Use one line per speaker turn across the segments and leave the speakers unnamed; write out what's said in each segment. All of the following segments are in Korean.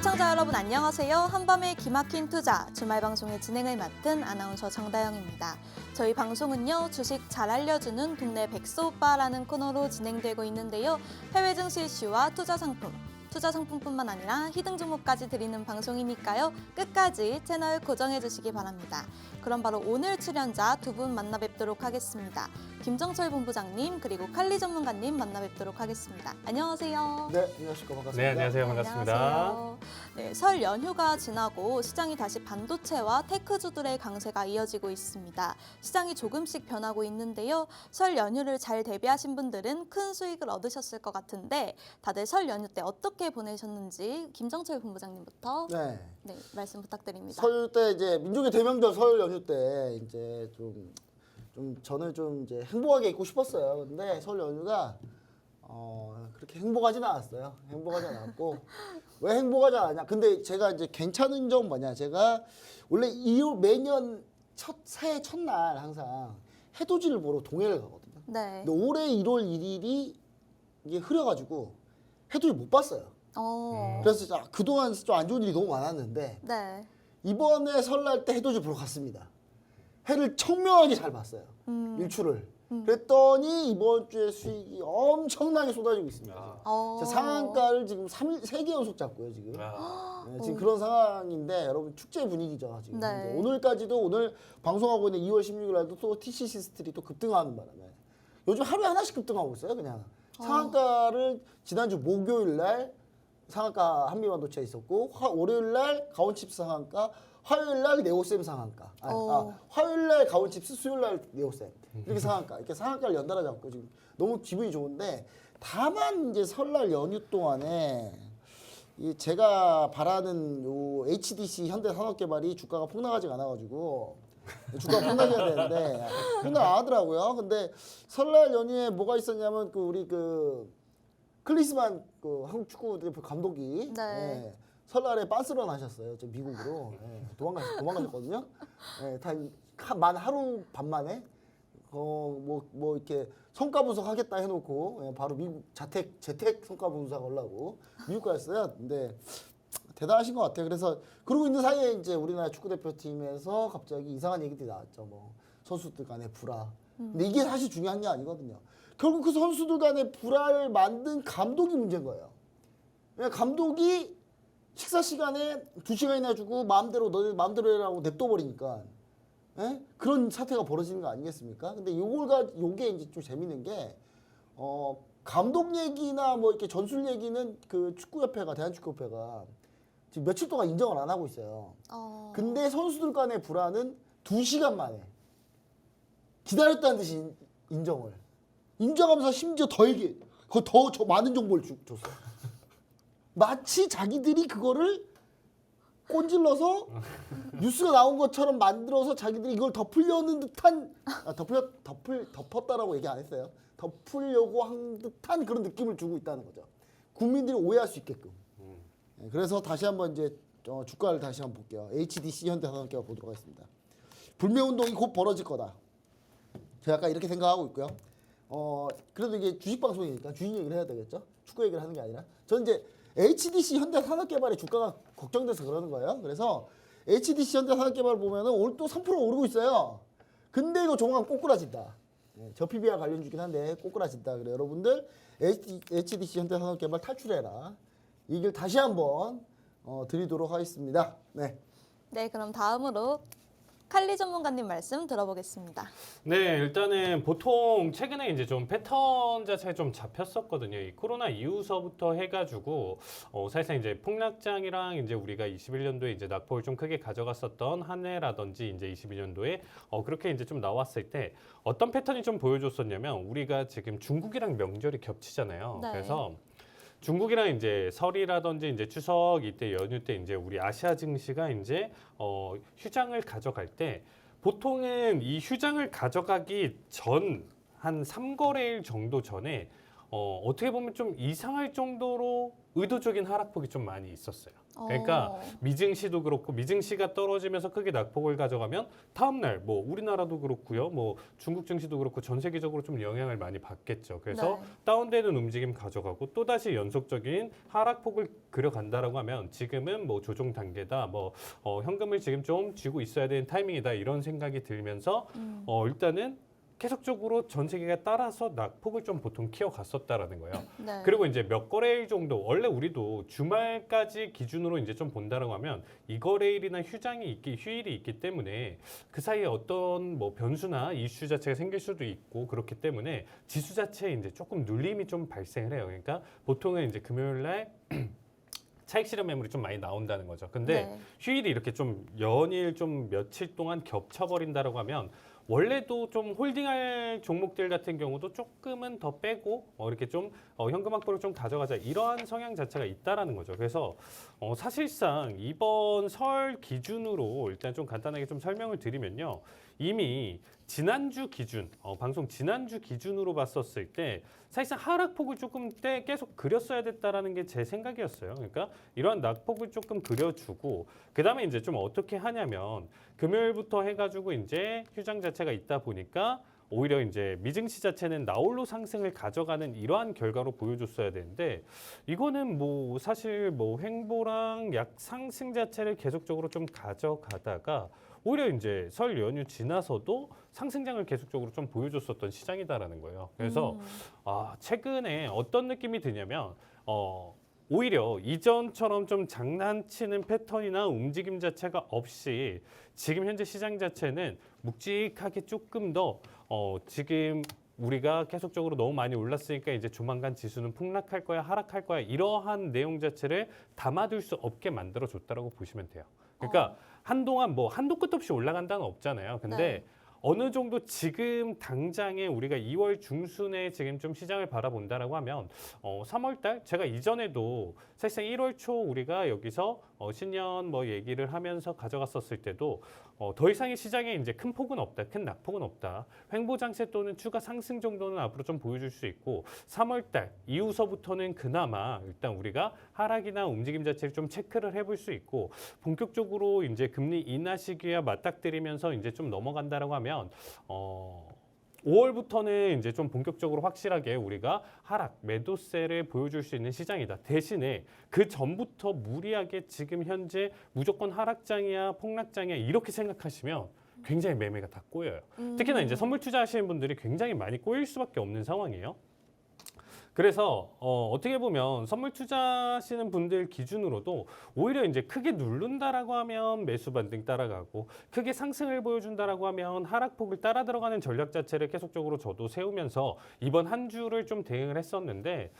시청자 여러분 안녕하세요. 한밤의 기막힌 투자 주말 방송의 진행을 맡은 아나운서 정다영입니다. 저희 방송은요, 주식 잘 알려주는 동네 백소오빠라는 코너로 진행되고 있는데요. 해외 증시 이슈와 투자 상품뿐만 아니라 히든 종목까지 드리는 방송이니까요. 끝까지 채널 고정해 주시기 바랍니다. 그럼 바로 오늘 출연자 두 분 만나 뵙도록 하겠습니다. 김정철 본부장님 그리고 칼리 전문가님 만나 뵙도록 하겠습니다. 안녕하세요.
네, 안녕하십니까. 반갑습니다.
네, 안녕하세요. 반갑습니다.
안녕하세요. 네, 설 연휴가 지나고 시장이 다시 반도체와 테크주들의 강세가 이어지고 있습니다. 시장이 조금씩 변하고 있는데요. 설 연휴를 잘 대비하신 분들은 큰 수익을 얻으셨을 것 같은데 다들 설 연휴 때 어떻게 보내셨는지 김정철 본부장님부터
네.
말씀 부탁드립니다.
설 때 이제 민족의 대명절 설 연휴 때 이제 좀 저는 좀 이제 행복하게 있고 싶었어요. 근데 설 연휴가 그렇게 행복하지는 않았어요. 행복하지 않았고 왜 행복하지 않았냐? 근데 제가 이제 괜찮은 점 뭐냐? 제가 원래 매년 새해 첫날 항상 해돋이를 보러 동해를 가거든요.
네.
근데 올해 1월 1일이 이게 흐려가지고 해돋이 못 봤어요. 그래서 그동안 좀 안 좋은 일이 너무 많았는데
네.
이번에 설날 때 해돋이 보러 갔습니다. 해를 청명하게 잘 봤어요. 일출을. 그랬더니 이번 주에 수익이 엄청나게 쏟아지고 있습니다. 제가 상한가를 지금 3개 연속 잡고요, 지금. 네, 지금 그런 상황인데 여러분 축제 분위기죠, 지금.
네.
오늘까지도 오늘 방송하고 있는 2월 16일 날도 또 TCC 스틸이 또 급등하는 바람에 요즘 하루에 하나씩 급등하고 있어요, 그냥. 상한가를 지난주 목요일 날 상한가 한미반도체 있었고 월요일 날 가온칩스 상한가, 화요일 날 네오셈 상한가. 화요일 날 가온칩스, 수요일 날 네오셈. 이렇게 상한가. 이렇게 상한가를 연달아 잡고 지금 너무 기분이 좋은데 다만 이제 설날 연휴 동안에 제가 바라는 요 HDC 현대산업개발이 주가가 폭락하지가 않아가지고 주가가 폭락해야 되는데 폭락 안 하더라고요. 근데 설날 연휴에 뭐가 있었냐면 우리 클리스만 한국 축구 대표 감독이
네.
설날에 빤스런 하셨어요. 저 미국으로 도망가셨거든요. 만 하루 반 만에 뭐 이렇게 성과 분석하겠다 해놓고 바로 미국 재택 성과 분석하려고 미국 갔어요. 근데 대단하신 것 같아요. 그래서 그러고 있는 사이에 이제 우리나라 축구 대표팀에서 갑자기 이상한 얘기들이 나왔죠. 뭐 선수들 간의 불화. 근데 이게 사실 중요한 게 아니거든요. 결국 그 선수들 간의 불화를 만든 감독이 문제인 거예요. 감독이 식사 시간에 2시간이나 주고 너희 마음대로 해라고 냅둬버리니까 그런 사태가 벌어지는 거 아니겠습니까? 근데 요게 이제 좀 재밌는 게 감독 얘기나 뭐 이렇게 전술 얘기는 그 축구협회가 대한축구협회가 지금 며칠 동안 인정을 안 하고 있어요. 근데 선수들 간의 불화는 2시간 만에 기다렸다는 듯이 인정하면서 심지어 더 많은 정보를 줬어요. 마치 자기들이 그거를 꼰질러서 뉴스가 나온 것처럼 만들어서 자기들이 이걸 덮으려는 듯한 덮었다라고 얘기 안 했어요. 덮으려고 한 듯한 그런 느낌을 주고 있다는 거죠. 국민들이 오해할 수 있게끔. 그래서 다시 한번 이제 주가를 다시 한번 볼게요. HDC 현대산업개발 보도록 하겠습니다. 불매운동이 곧 벌어질 거다. 제가 아까 이렇게 생각하고 있고요. 그래도 이게 주식 방송이니까 주식 얘기를 해야 되겠죠? 축구 얘기를 하는 게 아니라. 저는 이제 HDC 현대산업개발의 주가가 걱정돼서 그러는 거예요. 그래서 HDC 현대산업개발 보면은 오늘 또 3% 오르고 있어요. 근데 이거 조만간 꼬꾸라진다. 저 PBR 관련 주긴 한데 꼬꾸라진다. 그래 여러분들 HDC 현대산업개발 탈출해라. 이 길 다시 한번 드리도록 하겠습니다. 네.
네, 그럼 다음으로 칼리 전문가님 말씀 들어보겠습니다.
네, 일단은 보통 최근에 이제 좀 패턴 자체가 좀 잡혔었거든요. 이 코로나 이후서부터 해가지고 사실상 이제 폭락장이랑 이제 우리가 21년도에 이제 낙폭을 좀 크게 가져갔었던 한 해라든지 이제 22년도에 그렇게 이제 좀 나왔을 때 어떤 패턴이 좀 보여줬었냐면 우리가 지금 중국이랑 명절이 겹치잖아요.
네.
그래서 중국이랑 이제 설이라든지 이제 추석 이때 연휴 때 이제 우리 아시아 증시가 이제 휴장을 가져갈 때 보통은 이 휴장을 가져가기 전 한 3거래일 정도 전에 어떻게 보면 좀 이상할 정도로 의도적인 하락폭이 좀 많이 있었어요. 그러니까 미증시도 그렇고 미증시가 떨어지면서 크게 낙폭을 가져가면 다음날 뭐 우리나라도 그렇고요, 뭐 중국 증시도 그렇고 전 세계적으로 좀 영향을 많이 받겠죠. 그래서
네.
다운되는 움직임 가져가고 또 다시 연속적인 하락폭을 그려간다라고 하면 지금은 뭐 조정 단계다, 뭐 현금을 지금 좀 쥐고 있어야 되는 타이밍이다 이런 생각이 들면서 일단은 계속적으로 전 세계가 따라서 낙폭을 좀 보통 키워갔었다라는 거예요.
네.
그리고 이제 몇 거래일 정도 원래 우리도 주말까지 기준으로 이제 좀 본다라고 하면 이 거래일이나 휴일이 있기 때문에 그 사이에 어떤 뭐 변수나 이슈 자체가 생길 수도 있고 그렇기 때문에 지수 자체에 이제 조금 눌림이 좀 발생을 해요. 그러니까 보통은 이제 금요일 날 차익 실현 매물이 좀 많이 나온다는 거죠. 근데
네.
휴일이 이렇게 좀 연일 좀 며칠 동안 겹쳐버린다라고 하면 원래도 좀 홀딩할 종목들 같은 경우도 조금은 더 빼고 이렇게 좀 현금 확보를 좀 가져가자 이러한 성향 자체가 있다라는 거죠. 그래서 사실상 이번 설 기준으로 일단 좀 간단하게 좀 설명을 드리면요. 이미 지난주 기준, 방송 지난주 기준으로 봤었을 때 사실상 하락폭을 조금 계속 그렸어야 됐다라는 게 제 생각이었어요. 그러니까 이러한 낙폭을 조금 그려주고 그 다음에 이제 좀 어떻게 하냐면 금요일부터 해가지고 이제 휴장 자체가 있다 보니까 오히려 이제 미증시 자체는 나홀로 상승을 가져가는 이러한 결과로 보여줬어야 되는데 이거는 뭐 사실 뭐 횡보랑 약 상승 자체를 계속적으로 좀 가져가다가 오히려 이제 설 연휴 지나서도 상승장을 계속적으로 좀 보여줬었던 시장이다라는 거예요. 그래서 최근에 어떤 느낌이 드냐면 오히려 이전처럼 좀 장난치는 패턴이나 움직임 자체가 없이 지금 현재 시장 자체는 묵직하게 조금 더 지금 우리가 계속적으로 너무 많이 올랐으니까 이제 조만간 지수는 폭락할 거야, 하락할 거야 이러한 내용 자체를 담아둘 수 없게 만들어줬다라고 보시면 돼요. 그러니까 한동안 뭐 한도 끝 없이 올라간다는 없잖아요. 근데
네.
어느 정도 지금 당장에 우리가 2월 중순에 지금 좀 시장을 바라본다라고 하면 3월 달 제가 이전에도 사실상 1월 초 우리가 여기서 신년 뭐 얘기를 하면서 가져갔었을 때도 더 이상의 시장에 이제 큰 폭은 없다, 큰 낙폭은 없다. 횡보 장세 또는 추가 상승 정도는 앞으로 좀 보여줄 수 있고 3월 달 이후서부터는 그나마 일단 우리가 하락이나 움직임 자체를 좀 체크를 해볼 수 있고 본격적으로 이제 금리 인하 시기와 맞닥뜨리면서 이제 좀 넘어간다라고 하면 5월부터는 이제 좀 본격적으로 확실하게 우리가 하락, 매도세를 보여줄 수 있는 시장이다. 대신에 그 전부터 무리하게 지금 현재 무조건 하락장이야, 폭락장이야 이렇게 생각하시면 굉장히 매매가 다 꼬여요. 특히나 이제 선물 투자하시는 분들이 굉장히 많이 꼬일 수밖에 없는 상황이에요. 그래서 어떻게 보면 선물 투자하시는 분들 기준으로도 오히려 이제 크게 누른다라고 하면 매수 반등 따라가고 크게 상승을 보여준다라고 하면 하락폭을 따라 들어가는 전략 자체를 계속적으로 저도 세우면서 이번 한 주를 좀 대응을 했었는데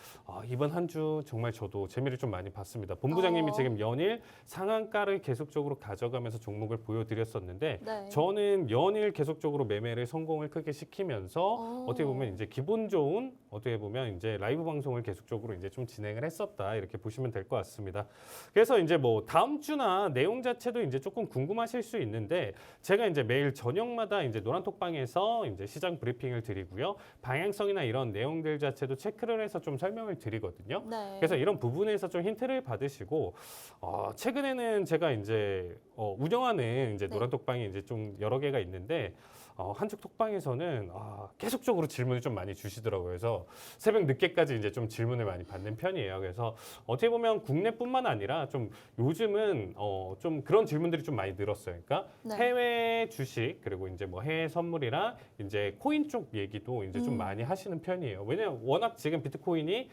이번 한 주 정말 저도 재미를 좀 많이 봤습니다. 본부장님이 지금 연일 상한가를 계속적으로 가져가면서 종목을 보여드렸었는데
네.
저는 연일 계속적으로 매매를 성공을 크게 시키면서 어떻게 보면 이제 기분 좋은 어떻게 보면 이제 라이브 방송을 계속적으로 이제 좀 진행을 했었다 이렇게 보시면 될 것 같습니다. 그래서 이제 뭐 다음 주나 내용 자체도 이제 조금 궁금하실 수 있는데 제가 이제 매일 저녁마다 이제 노란톡방에서 이제 시장 브리핑을 드리고요. 방향성이나 이런 내용들 자체도 체크를 해서 좀 설명을 드리거든요.
네.
그래서 이런 부분에서 좀 힌트를 받으시고 최근에는 제가 이제 운영하는 이제
네.
노란톡방이 이제 좀 여러 개가 있는데 한쪽 톡방에서는 계속적으로 질문을 좀 많이 주시더라고요. 그래서 새벽 늦게까지 이제 좀 질문을 많이 받는 편이에요. 그래서 어떻게 보면 국내뿐만 아니라 좀 요즘은 좀 그런 질문들이 좀 많이 늘었어요. 그러니까
네.
해외 주식 그리고 이제 뭐 해외 선물이랑 이제 코인 쪽 얘기도 이제 좀 많이 하시는 편이에요. 왜냐면 워낙 지금 비트코인이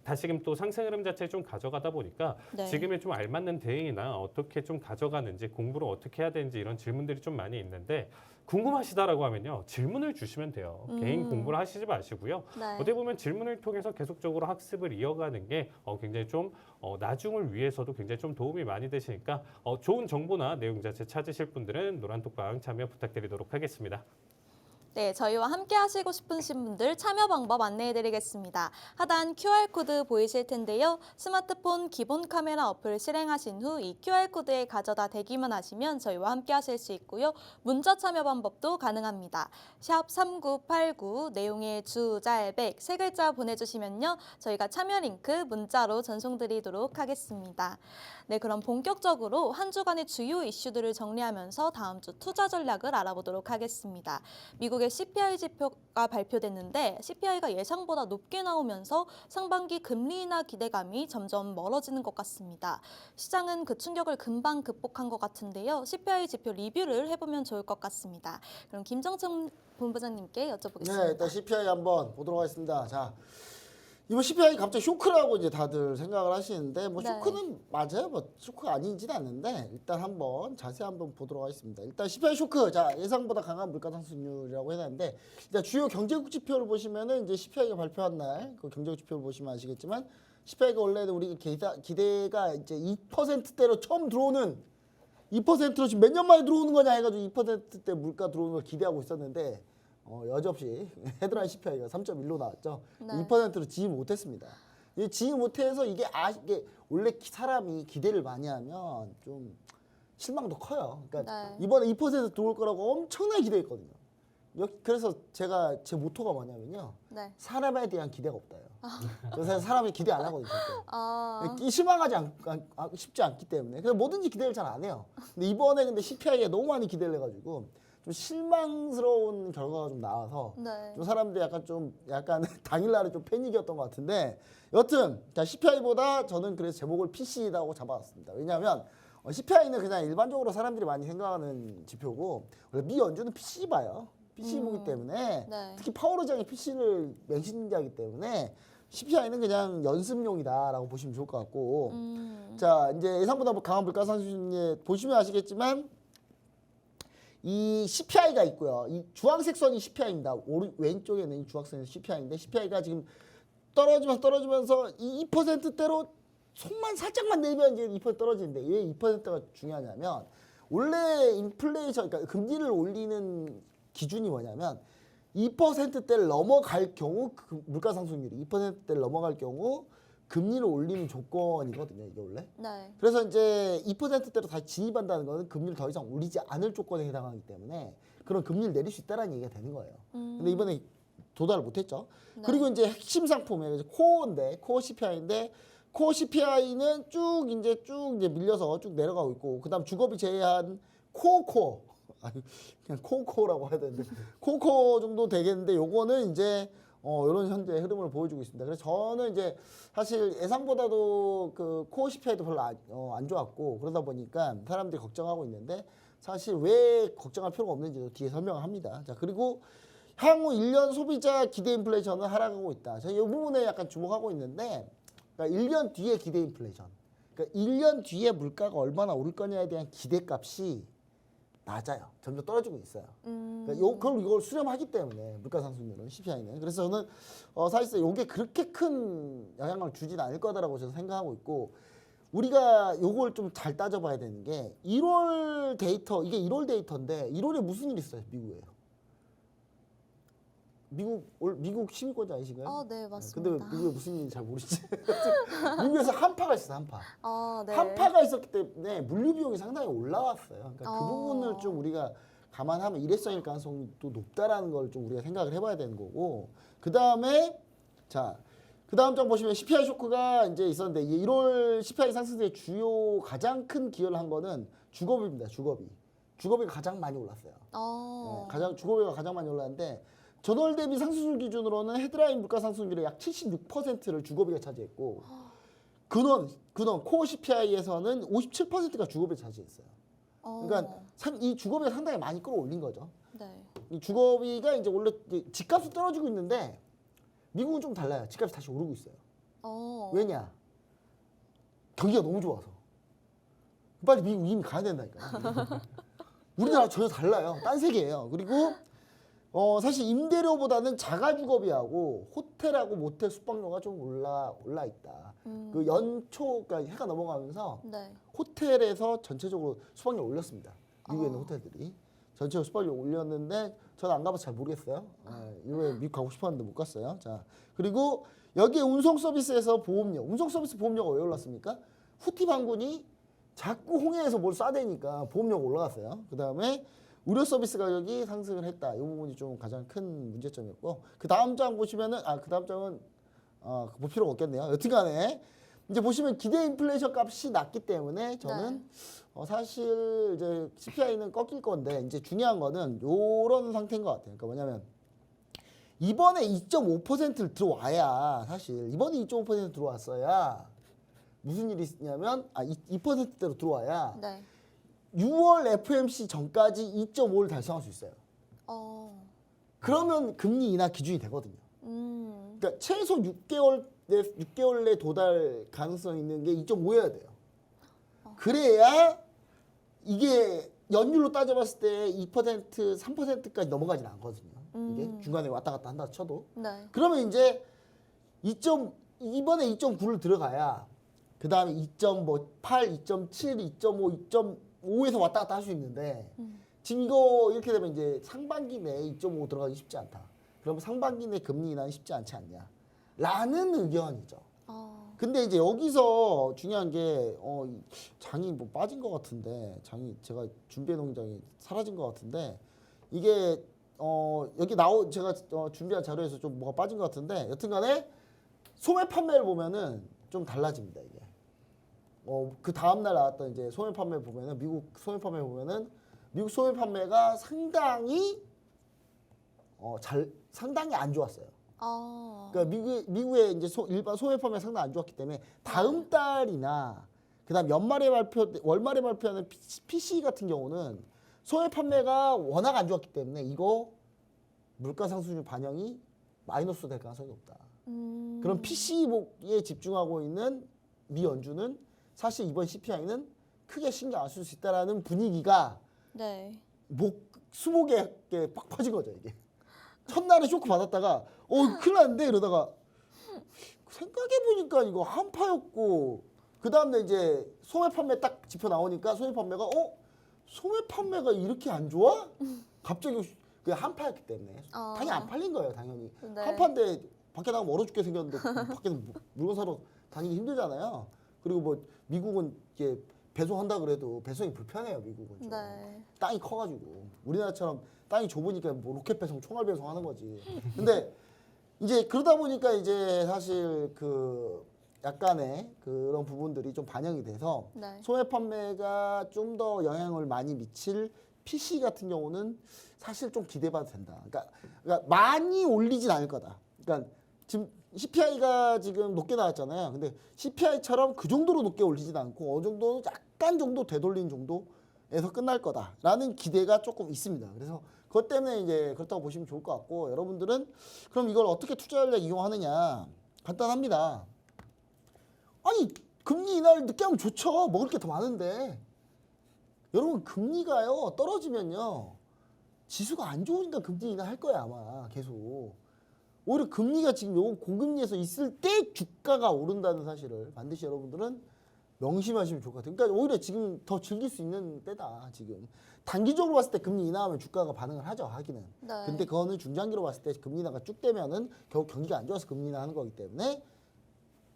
다시금 또 상승 흐름 자체를 좀 가져가다 보니까
네.
지금에 좀 알맞는 대응이나 어떻게 좀 가져가는지 공부를 어떻게 해야 되는지 이런 질문들이 좀 많이 있는데 궁금하시다라고 하면요 질문을 주시면 돼요. 개인 공부를 하시지 마시고요.
네.
어떻게 보면 질문을 통해서 계속적으로 학습을 이어가는 게 굉장히 좀 나중을 위해서도 굉장히 좀 도움이 많이 되시니까 좋은 정보나 내용 자체 찾으실 분들은 노란톡방 참여 부탁드리도록 하겠습니다.
네, 저희와 함께 하시고 싶으신 분들 참여 방법 안내해 드리겠습니다. 하단 QR코드 보이실 텐데요. 스마트폰 기본 카메라 어플 실행하신 후 이 QR코드에 가져다 대기만 하시면 저희와 함께 하실 수 있고요. 문자 참여 방법도 가능합니다. 샵 3989 내용의 주, 잘, 백 세 글자 보내주시면요. 저희가 참여 링크 문자로 전송드리도록 하겠습니다. 네, 그럼 본격적으로 한 주간의 주요 이슈들을 정리하면서 다음 주 투자 전략을 알아보도록 하겠습니다. 미국의 CPI 지표가 발표됐는데 CPI가 예상보다 높게 나오면서 상반기 금리 인하 기대감이 점점 멀어지는 것 같습니다. 시장은 그 충격을 금방 극복한 것 같은데요. CPI 지표 리뷰를 해보면 좋을 것 같습니다. 그럼 김정천 본부장님께 여쭤보겠습니다.
네, 일단 CPI 한번 보도록 하겠습니다. 자, 이번 CPI 갑자기 쇼크라고 이제 다들 생각을 하시는데 뭐
네.
쇼크는 맞아요. 뭐 쇼크가 아니지는 않는데 일단 한번 자세히 한번 보도록 하겠습니다. 일단 CPI 쇼크, 자 예상보다 강한 물가 상승률이라고 해놨는데 일단 주요 경제국 지표를 보시면은 이제 CPI가 발표한 날 그 경제국 지표를 보시면 아시겠지만 CPI가 원래는 우리 기대가 이제 2%대로 처음 들어오는 2%로 지금 몇 년 만에 들어오는 거냐 해가지고 2%대 물가 들어오는 걸 기대하고 있었는데 여지없이 헤드라인 CPI가 3.1로 나왔죠.
네.
2%로 지지 못했습니다. 이 지지 못해서 이게 원래 사람이 기대를 많이 하면 좀 실망도 커요. 그러니까
네.
이번에 2% 들어올 거라고 엄청나게 기대했거든요. 그래서 제가 제 모토가 뭐냐면요.
네.
사람에 대한 기대가 없다요. 그래서 사람이 기대 안 하거든요. 절대. 실망하지 쉽지 않기 때문에 그래서 뭐든지 기대를 잘 안 해요. 근데 이번에 근데 CPI에 너무 많이 기대를 해가지고 좀 실망스러운 결과가 좀 나와서
네.
좀 사람들이 약간 당일날에 좀 패닉이었던 것 같은데 여튼 자 CPI보다 저는 그래서 제목을 PC라고 잡아왔습니다. 왜냐하면 CPI는 그냥 일반적으로 사람들이 많이 생각하는 지표고 원래 미 연준은 PC 봐요. PC 보기 때문에
네.
특히 파워로장이 PC를 맹신자이기 때문에 CPI는 그냥 연습용이다라고 보시면 좋을 것 같고 자 이제 예상보다 강한 물가 상승률 보시면 아시겠지만 이 CPI가 있고요. 이 주황색 선이 CPI입니다. 왼쪽에는 이 주황색이 CPI인데 CPI가 지금 떨어지면서 이 2%대로 손만 살짝만 내면 이제 2% 떨어지는데 왜 2%가 중요하냐면 원래 인플레이션 그러니까 금리를 올리는 기준이 뭐냐면 2%대를 넘어갈 경우 물가 상승률이 2%대를 넘어갈 경우 금리를 올리는 조건이거든요. 이게 원래.
네.
그래서 이제 2%대로 다시 진입한다는 것은 금리를 더 이상 올리지 않을 조건에 해당하기 때문에 그런 금리를 내릴 수 있다는 얘기가 되는 거예요. 근데 이번에 도달을 못했죠.
네.
그리고 이제 핵심 상품에 코어 CPI인데 코어 CPI는 쭉 이제 밀려서 쭉 내려가고 있고 그다음 주거비 제외한 코어 아니 그냥 코어라고 해야 되는데 코어 정도 되겠는데 요거는 이제 이런 현재 흐름을 보여주고 있습니다. 그래서 저는 이제 사실 예상보다도 그 코어 CPI도 별로 안 좋았고 그러다 보니까 사람들이 걱정하고 있는데 사실 왜 걱정할 필요가 없는지도 뒤에 설명을 합니다. 자 그리고 향후 1년 소비자 기대 인플레이션은 하락하고 있다. 제가 이 부분에 약간 주목하고 있는데 그러니까 1년 뒤에 기대 인플레이션. 그러니까 1년 뒤에 물가가 얼마나 오를 거냐에 대한 기대값이 낮아요. 점점 떨어지고 있어요. 그러니까 그럼 이걸 수렴하기 때문에 물가 상승률은 CPI는. 그래서 저는 사실상 이게 그렇게 큰 영향을 주진 않을 거다라고 저는 생각하고 있고 우리가 요걸 좀 잘 따져봐야 되는 게 1월 데이터 이게 1월 데이터인데 1월에 무슨 일이 있어요? 미국에요. 미국 시민권자 아니신가요?
네, 맞습니다.
근데 미국에 무슨 일인지 잘 모르시지? 미국에서 한파가 있어요, 한파.
네.
한파가 있었기 때문에 물류 비용이 상당히 올라왔어요. 그러니까 그 부분을 좀 우리가 감안하면 일회성일 가능성이 또 높다라는 걸 좀 우리가 생각을 해봐야 되는 거고. 그 다음에 그 다음 장 보시면 CPI 쇼크가 이제 있었는데 이 1월 CPI 상승세의 주요 가장 큰 기여를 한 거는 주거비입니다. 주거비가 가장 많이 올랐어요. 주거비가 가장 많이 올랐는데. 전월 대비 상승률 기준으로는 헤드라인 물가 상승률의 약 76%를 주거비가 차지했고 근원 코어 CPI에서는 57%가 주거비를 차지했어요. 그러니까 이 주거비가 상당히 많이 끌어올린 거죠.
네.
이 주거비가 이제 원래 집값은 떨어지고 있는데 미국은 좀 달라요. 집값이 다시 오르고 있어요. 왜냐? 경기가 너무 좋아서. 빨리 미국 이미 가야 된다니까요. 우리나라 전혀 달라요. 딴 세계예요. 그리고 사실 임대료보다는 자가주거비하고 호텔하고 모텔 숙박료가 좀 올라 있다. 그 연초, 그러니까 해가 넘어가면서
네.
호텔에서 전체적으로 숙박료 올렸습니다. 미국에 있는 호텔들이 전체적으로 숙박료 올렸는데 저는 안 가봐서 잘 모르겠어요. 이번에 미국 가고 싶었는데 못 갔어요. 자, 그리고 여기 운송 서비스에서 보험료, 운송 서비스 보험료가 왜 올랐습니까? 후티 반군이 자꾸 홍해에서 뭘 쏴대니까 보험료가 올라갔어요. 그 다음에 의료 서비스 가격이 상승을 했다. 이 부분이 좀 가장 큰 문제점이었고, 그 다음 장 보시면은 그 다음 장은 볼 필요가 없겠네요. 여튼간에 이제 보시면 기대 인플레이션 값이 낮기 때문에 저는 사실 이제 CPI는 꺾일 건데 이제 중요한 거는 요런 상태인 것 같아요. 그러니까 뭐냐면 이번에 2.5%를 들어와야 사실 이번에 2.5% 들어왔어야 무슨 일이 있냐면 2%대로 들어와야
네.
6월 FMC 전까지 2.5를 달성할 수 있어요. 그러면 금리 인하 기준이 되거든요. 그러니까 최소 6개월 내 도달 가능성 있는 게 2.5여야 돼요. 그래야 이게 연율로 따져봤을 때 2%, 3%까지 넘어가진 않거든요. 이게 중간에 왔다 갔다 한다 쳐도.
네.
그러면 이제 이번에 2.9를 들어가야 그 다음에 2.8, 2.7, 2.5, 2.5에서 왔다 갔다 할 수 있는데 지금 이거 이렇게 되면 이제 상반기 내에 2.5 들어가기 쉽지 않다. 그러면 상반기 내 금리 인하는 쉽지 않지 않냐. 라는 의견이죠. 근데 이제 여기서 중요한 게 장이 뭐 빠진 것 같은데 장이 제가 준비해 놓은 장이 사라진 것 같은데 이게 여기 제가 준비한 자료에서 좀 뭐가 빠진 것 같은데 여튼간에 소매 판매를 보면은 좀 달라집니다 이게. 그 다음 날 나왔던 이제 소매 판매 보면은 미국 소매 판매 보면은 미국 소매 판매가 상당히 상당히 안 좋았어요. 그러니까 미국의 이제 일반 소매 판매 상당히 안 좋았기 때문에 다음 달이나 그다음 월말에 발표하는 PC 같은 경우는 소매 판매가 워낙 안 좋았기 때문에 이거 물가 상승률 반영이 마이너스 될 가능성이 높다. 그럼 PC에 집중하고 있는 미 연준은 사실 이번 CPI는 크게 신경 안 쓸 수 있다라는 분위기가
네.
수목에 팍 퍼진 거죠 이게. 첫날에 쇼크 받았다가 큰일 났는데 이러다가 생각해보니까 이거 한파였고 그 다음에 이제 소매 판매 딱 지표 나오니까 소매 판매가 소매 판매가 이렇게 안 좋아? 갑자기 그게 한파였기 때문에 당연히 안 팔린 거예요 당연히.
네.
한파인데 밖에 나가면 얼어 죽게 생겼는데 밖에서 물건 사러 다니기 힘들잖아요. 그리고 뭐 미국은 이게 배송한다 그래도 배송이 불편해요 미국은 좀.
네.
땅이 커가지고 우리나라처럼 땅이 좁으니까 뭐 로켓 배송, 총알 배송하는 거지. 근데 이제 그러다 보니까 이제 사실 그 약간의 그런 부분들이 좀 반영이 돼서
네.
소매 판매가 좀 더 영향을 많이 미칠 PC 같은 경우는 사실 좀 기대봐도 된다. 그러니까 많이 올리진 않을 거다. 그러니까 지금 CPI가 지금 높게 나왔잖아요. 근데 CPI처럼 그 정도로 높게 올리진 않고 어느 정도 약간 정도 되돌린 정도에서 끝날 거다라는 기대가 조금 있습니다. 그래서 그것 때문에 이제 그렇다고 보시면 좋을 것 같고 여러분들은 그럼 이걸 어떻게 투자 전략 이용하느냐 간단합니다. 아니 금리 인하를 늦게 하면 좋죠. 먹을 게 더 많은데 여러분 금리가요 떨어지면요 지수가 안 좋으니까 금리 인하 할 거야 아마 계속. 오히려 금리가 지금 요 고금리에서 있을 때 주가가 오른다는 사실을 반드시 여러분들은 명심하시면 좋을 것 같아요. 그러니까 오히려 지금 더 즐길 수 있는 때다 지금. 단기적으로 봤을 때 금리 인하하면 주가가 반응을 하죠 하기는.
네.
근데 그거는 중장기로 봤을 때 금리 인하가 쭉 되면은 결국 경기가 안 좋아서 금리 인하하는 거기 때문에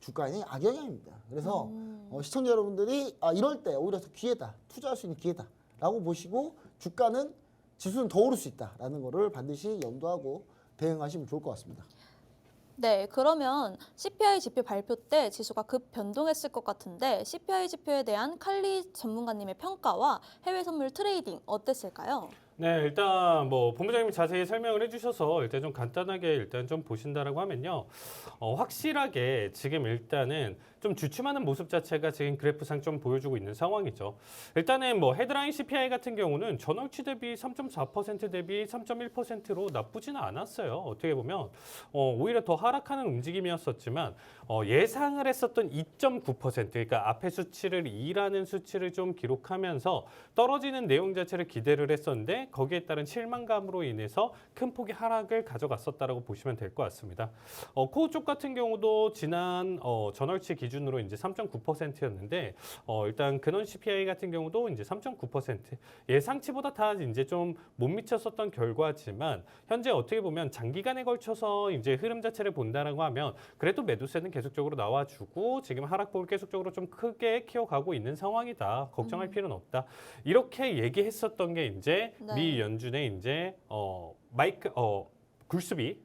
주가에는 악영향입니다. 그래서 시청자 여러분들이 이럴 때 오히려 더 기회다. 투자할 수 있는 기회다라고 보시고 주가는 지수는 더 오를 수 있다라는 거를 반드시 염두하고 대응하시면 좋을 것 같습니다.
네, 그러면 CPI 지표 발표 때 지수가 급 변동했을 것 같은데 CPI 지표에 대한 칼리 전문가님의 평가와 해외 선물 트레이딩 어땠을까요?
네, 일단 뭐 본부장님이 자세히 설명을 해주셔서 일단 좀 간단하게 일단 좀 보신다라고 하면요, 확실하게 지금 일단은 좀 주춤하는 모습 자체가 지금 그래프상 좀 보여주고 있는 상황이죠. 일단은 뭐 헤드라인 CPI 같은 경우는 전월치 대비 3.4% 대비 3.1%로 나쁘지는 않았어요. 어떻게 보면 오히려 더 하락하는 움직임이었었지만 예상을 했었던 2.9% 그러니까 앞에 수치를 2라는 수치를 좀 기록하면서 떨어지는 내용 자체를 기대를 했었는데 때문에 거기에 따른 실망감으로 인해서 큰 폭의 하락을 가져갔었다라고 보시면 될 것 같습니다. 코어 쪽 같은 경우도 지난 전월치 기준으로 이제 3.9%였는데 일단 근원 CPI 같은 경우도 이제 3.9% 예상치보다 다 이제 좀 못 미쳤었던 결과지만 현재 어떻게 보면 장기간에 걸쳐서 이제 흐름 자체를 본다라고 하면 그래도 매도세는 계속적으로 나와주고 지금 하락폭을 계속적으로 좀 크게 키워가고 있는 상황이다. 걱정할 필요는 없다. 이렇게 얘기했었던 게 이제
네.
미 연준의 이제 굴스비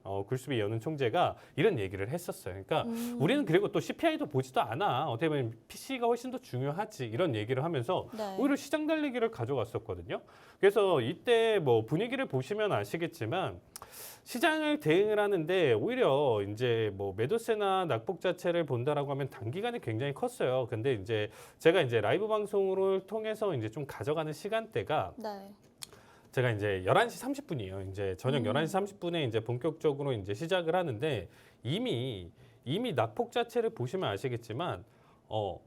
연은 총재가 이런 얘기를 했었어요. 그러니까 우리는 그리고 또 CPI도 보지도 않아. 어떻게 보면 PC가 훨씬 더 중요하지. 이런 얘기를 하면서
네.
오히려 시장 달리기를 가져갔었거든요. 그래서 이때 뭐 분위기를 보시면 아시겠지만 시장을 대응을 하는데 오히려 이제 뭐 매도세나 낙폭 자체를 본다라고 하면 단기간에 굉장히 컸어요. 근데 이제 제가 이제 라이브 방송을 통해서 이제 좀 가져가는 시간대가
네.
제가 이제 11시 30분이에요. 이제 저녁 11시 30분에 이제 본격적으로 이제 시작을 하는데 이미 낙폭 자체를 보시면 아시겠지만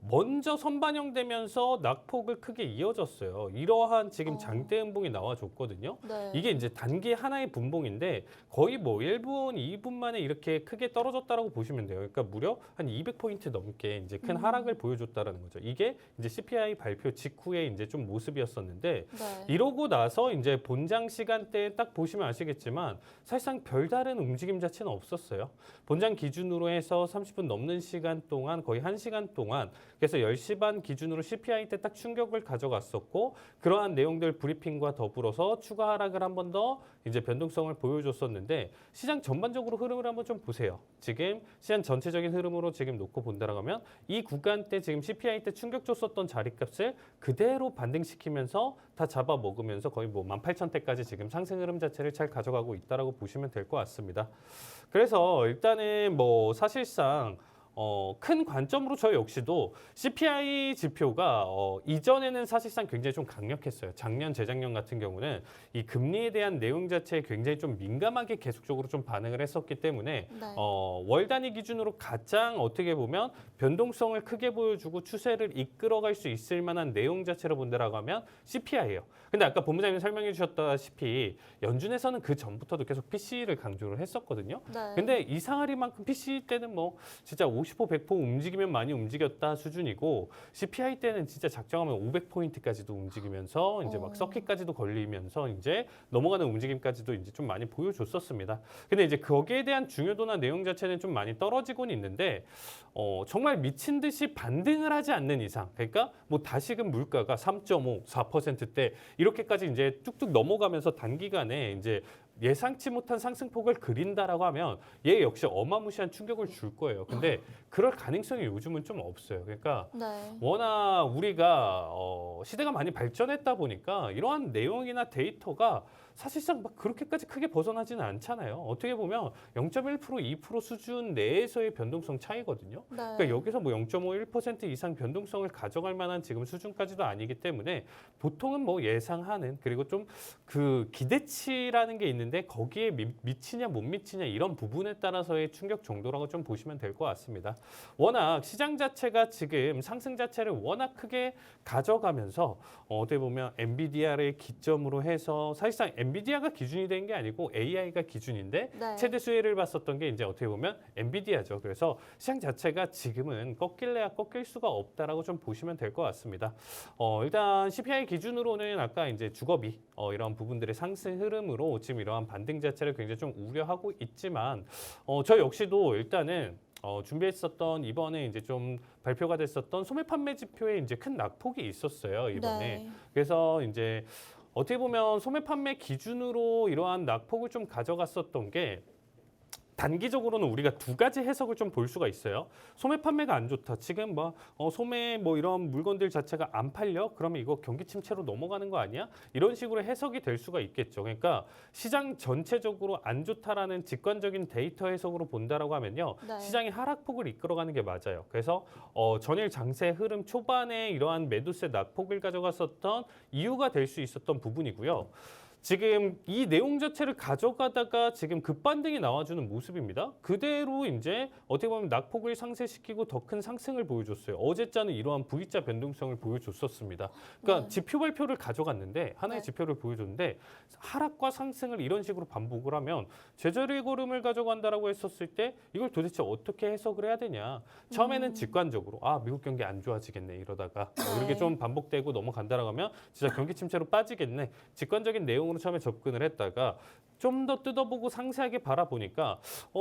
먼저 선반영되면서 낙폭을 크게 이어졌어요. 이러한 지금 장대 음봉이 나와줬거든요.
네.
이게 이제 단기 하나의 분봉인데 거의 뭐 1분, 2분 만에 이렇게 크게 떨어졌다라고 보시면 돼요. 그러니까 무려 한 200포인트 넘게 이제 큰 하락을 보여줬다라는 거죠. 이게 이제 CPI 발표 직후에 이제 좀 모습이었었는데
네.
이러고 나서 이제 본장 시간대에 딱 보시면 아시겠지만 사실상 별다른 움직임 자체는 없었어요. 본장 기준으로 해서 30분 넘는 시간 동안 거의 1시간 동안 그래서 10시 반 기준으로 CPI 때 딱 충격을 가져갔었고 그러한 내용들 브리핑과 더불어서 추가 하락을 한 번 더 이제 변동성을 보여줬었는데 시장 전반적으로 흐름을 한번 좀 보세요. 지금 시장 전체적인 흐름으로 지금 놓고 본다라고 하면 이 구간 때 지금 CPI 때 충격 줬었던 자리값을 그대로 반등시키면서 다 잡아먹으면서 거의 뭐 18,000대까지 지금 상승 흐름 자체를 잘 가져가고 있다라고 보시면 될 것 같습니다. 그래서 일단은 뭐 사실상 큰 관점으로 저 역시도 CPI 지표가 이전에는 사실상 굉장히 좀 강력했어요. 작년, 재작년 같은 경우는 이 금리에 대한 내용 자체에 굉장히 좀 민감하게 계속적으로 좀 반응을 했었기 때문에
네.
월 단위 기준으로 가장 어떻게 보면 변동성을 크게 보여주고 추세를 이끌어갈 수 있을 만한 내용 자체로 본다라고 하면 CPI예요. 근데 아까 본부장님이 설명해 주셨다시피 연준에서는 그 전부터도 계속 PC를 강조를 했었거든요.
네.
근데 이상하리만큼 PC 때는 뭐 진짜 50% 100% 움직이면 많이 움직였다 수준이고 CPI 때는 진짜 작정하면 500포인트까지도 움직이면서 이제 막 서킷까지도 걸리면서 이제 넘어가는 움직임까지도 이제 좀 많이 보여줬었습니다. 근데 이제 거기에 대한 중요도나 내용 자체는 좀 많이 떨어지고는 있는데 정말 미친 듯이 반등을 하지 않는 이상 그러니까 뭐 다시금 물가가 3.5, 4%대 이렇게까지 이제 뚝뚝 넘어가면서 단기간에 이제 예상치 못한 상승폭을 그린다라고 하면 얘 역시 어마무시한 충격을 줄 거예요. 근데 그럴 가능성이 요즘은 좀 없어요. 그러니까
네.
워낙 우리가 시대가 많이 발전했다 보니까 이러한 내용이나 데이터가 사실상 막 그렇게까지 크게 벗어나지는 않잖아요. 어떻게 보면 0.1%, 2% 수준 내에서의 변동성 차이거든요.
네.
그러니까 여기서 뭐 0.5, 1% 이상 변동성을 가져갈 만한 지금 수준까지도 아니기 때문에 보통은 뭐 예상하는 그리고 좀 그 기대치라는 게 있는데 거기에 미치냐 못 미치냐 이런 부분에 따라서의 충격 정도라고 좀 보시면 될 것 같습니다. 워낙 시장 자체가 지금 상승 자체를 워낙 크게 가져가면서 어떻게 보면 엔비디아를 기점으로 해서 사실상 엔비디아가 기준이 된 게 아니고 AI가 기준인데
네.
최대 수혜를 봤었던 게 이제 어떻게 보면 엔비디아죠. 그래서 시장 자체가 지금은 꺾일래야 꺾일 수가 없다라고 좀 보시면 될 것 같습니다. 일단 CPI 기준으로는 아까 이제 주거비 이런 부분들의 상승 흐름으로 지금 이러한 반등 자체를 굉장히 좀 우려하고 있지만 저 역시도 일단은 준비했었던 이번에 이제 좀 발표가 됐었던 소매 판매 지표에 이제 큰 낙폭이 있었어요 이번에.
네.
그래서 이제 어떻게 보면 소매 판매 기준으로 이러한 낙폭을 좀 가져갔었던 게 단기적으로는 우리가 두 가지 해석을 좀 볼 수가 있어요. 소매 판매가 안 좋다. 지금 뭐 소매 뭐 이런 물건들 자체가 안 팔려? 그러면 이거 경기 침체로 넘어가는 거 아니야? 이런 식으로 해석이 될 수가 있겠죠. 그러니까 시장 전체적으로 안 좋다라는 직관적인 데이터 해석으로 본다라고 하면요.
네.
시장이 하락폭을 이끌어가는 게 맞아요. 그래서 전일 장세 흐름 초반에 이러한 매도세 낙폭을 가져갔었던 이유가 될 수 있었던 부분이고요. 지금 이 내용 자체를 가져가다가 지금 급반등이 나와주는 모습입니다. 그대로 이제 어떻게 보면 낙폭을 상쇄시키고 더 큰 상승을 보여줬어요. 어제자는 이러한 V자 변동성을 보여줬었습니다. 그러니까
네.
지표 발표를 가져갔는데 하나의
네.
지표를 보여줬는데 하락과 상승을 이런 식으로 반복을 하면 제자리 걸음을 가져간다라고 했었을 때 이걸 도대체 어떻게 해석을 해야 되냐. 처음에는 직관적으로 미국 경기 안 좋아지겠네 이러다가 이렇게
네.
좀 반복되고 넘어간다라고 하면 진짜 경기 침체로 빠지겠네. 직관적인 내용으로 처음에 접근을 했다가 좀 더 뜯어보고 상세하게 바라보니까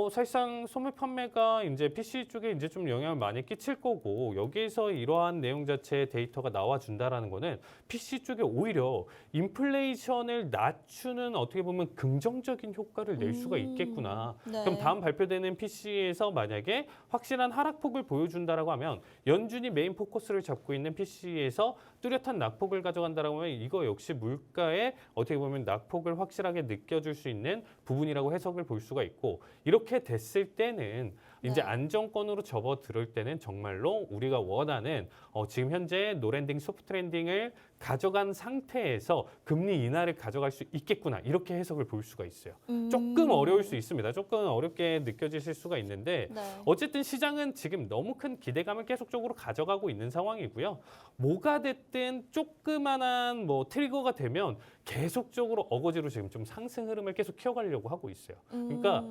사실상 소매 판매가 이제 PC 쪽에 이제 좀 영향을 많이 끼칠 거고 여기에서 이러한 내용 자체의 데이터가 나와준다라는 거는 PC 쪽에 오히려 인플레이션을 낮추는 어떻게 보면 긍정적인 효과를 낼 수가 있겠구나.
네.
그럼 다음 발표되는 PC에서 만약에 확실한 하락폭을 보여준다라고 하면 연준이 메인 포커스를 잡고 있는 PC에서 뚜렷한 낙폭을 가져간다라고 하면 이거 역시 물가에 어떻게 보면 낙폭을 확실하게 느껴줄 수 있는 부분이라고 해석을 볼 수가 있고 이렇게 됐을 때는 이제
네.
안정권으로 접어들을 때는 정말로 우리가 원하는 지금 현재 노랜딩 소프트 랜딩을 가져간 상태에서 금리 인하를 가져갈 수 있겠구나 이렇게 해석을 볼 수가 있어요. 조금 어려울 수 있습니다. 조금 어렵게 느껴지실 수가 있는데
네.
어쨌든 시장은 지금 너무 큰 기대감을 계속적으로 가져가고 있는 상황이고요. 뭐가 됐든 조그만한 트리거가 되면 계속적으로 어거지로 지금 좀 상승 흐름을 계속 키워가려고 하고 있어요. 그러니까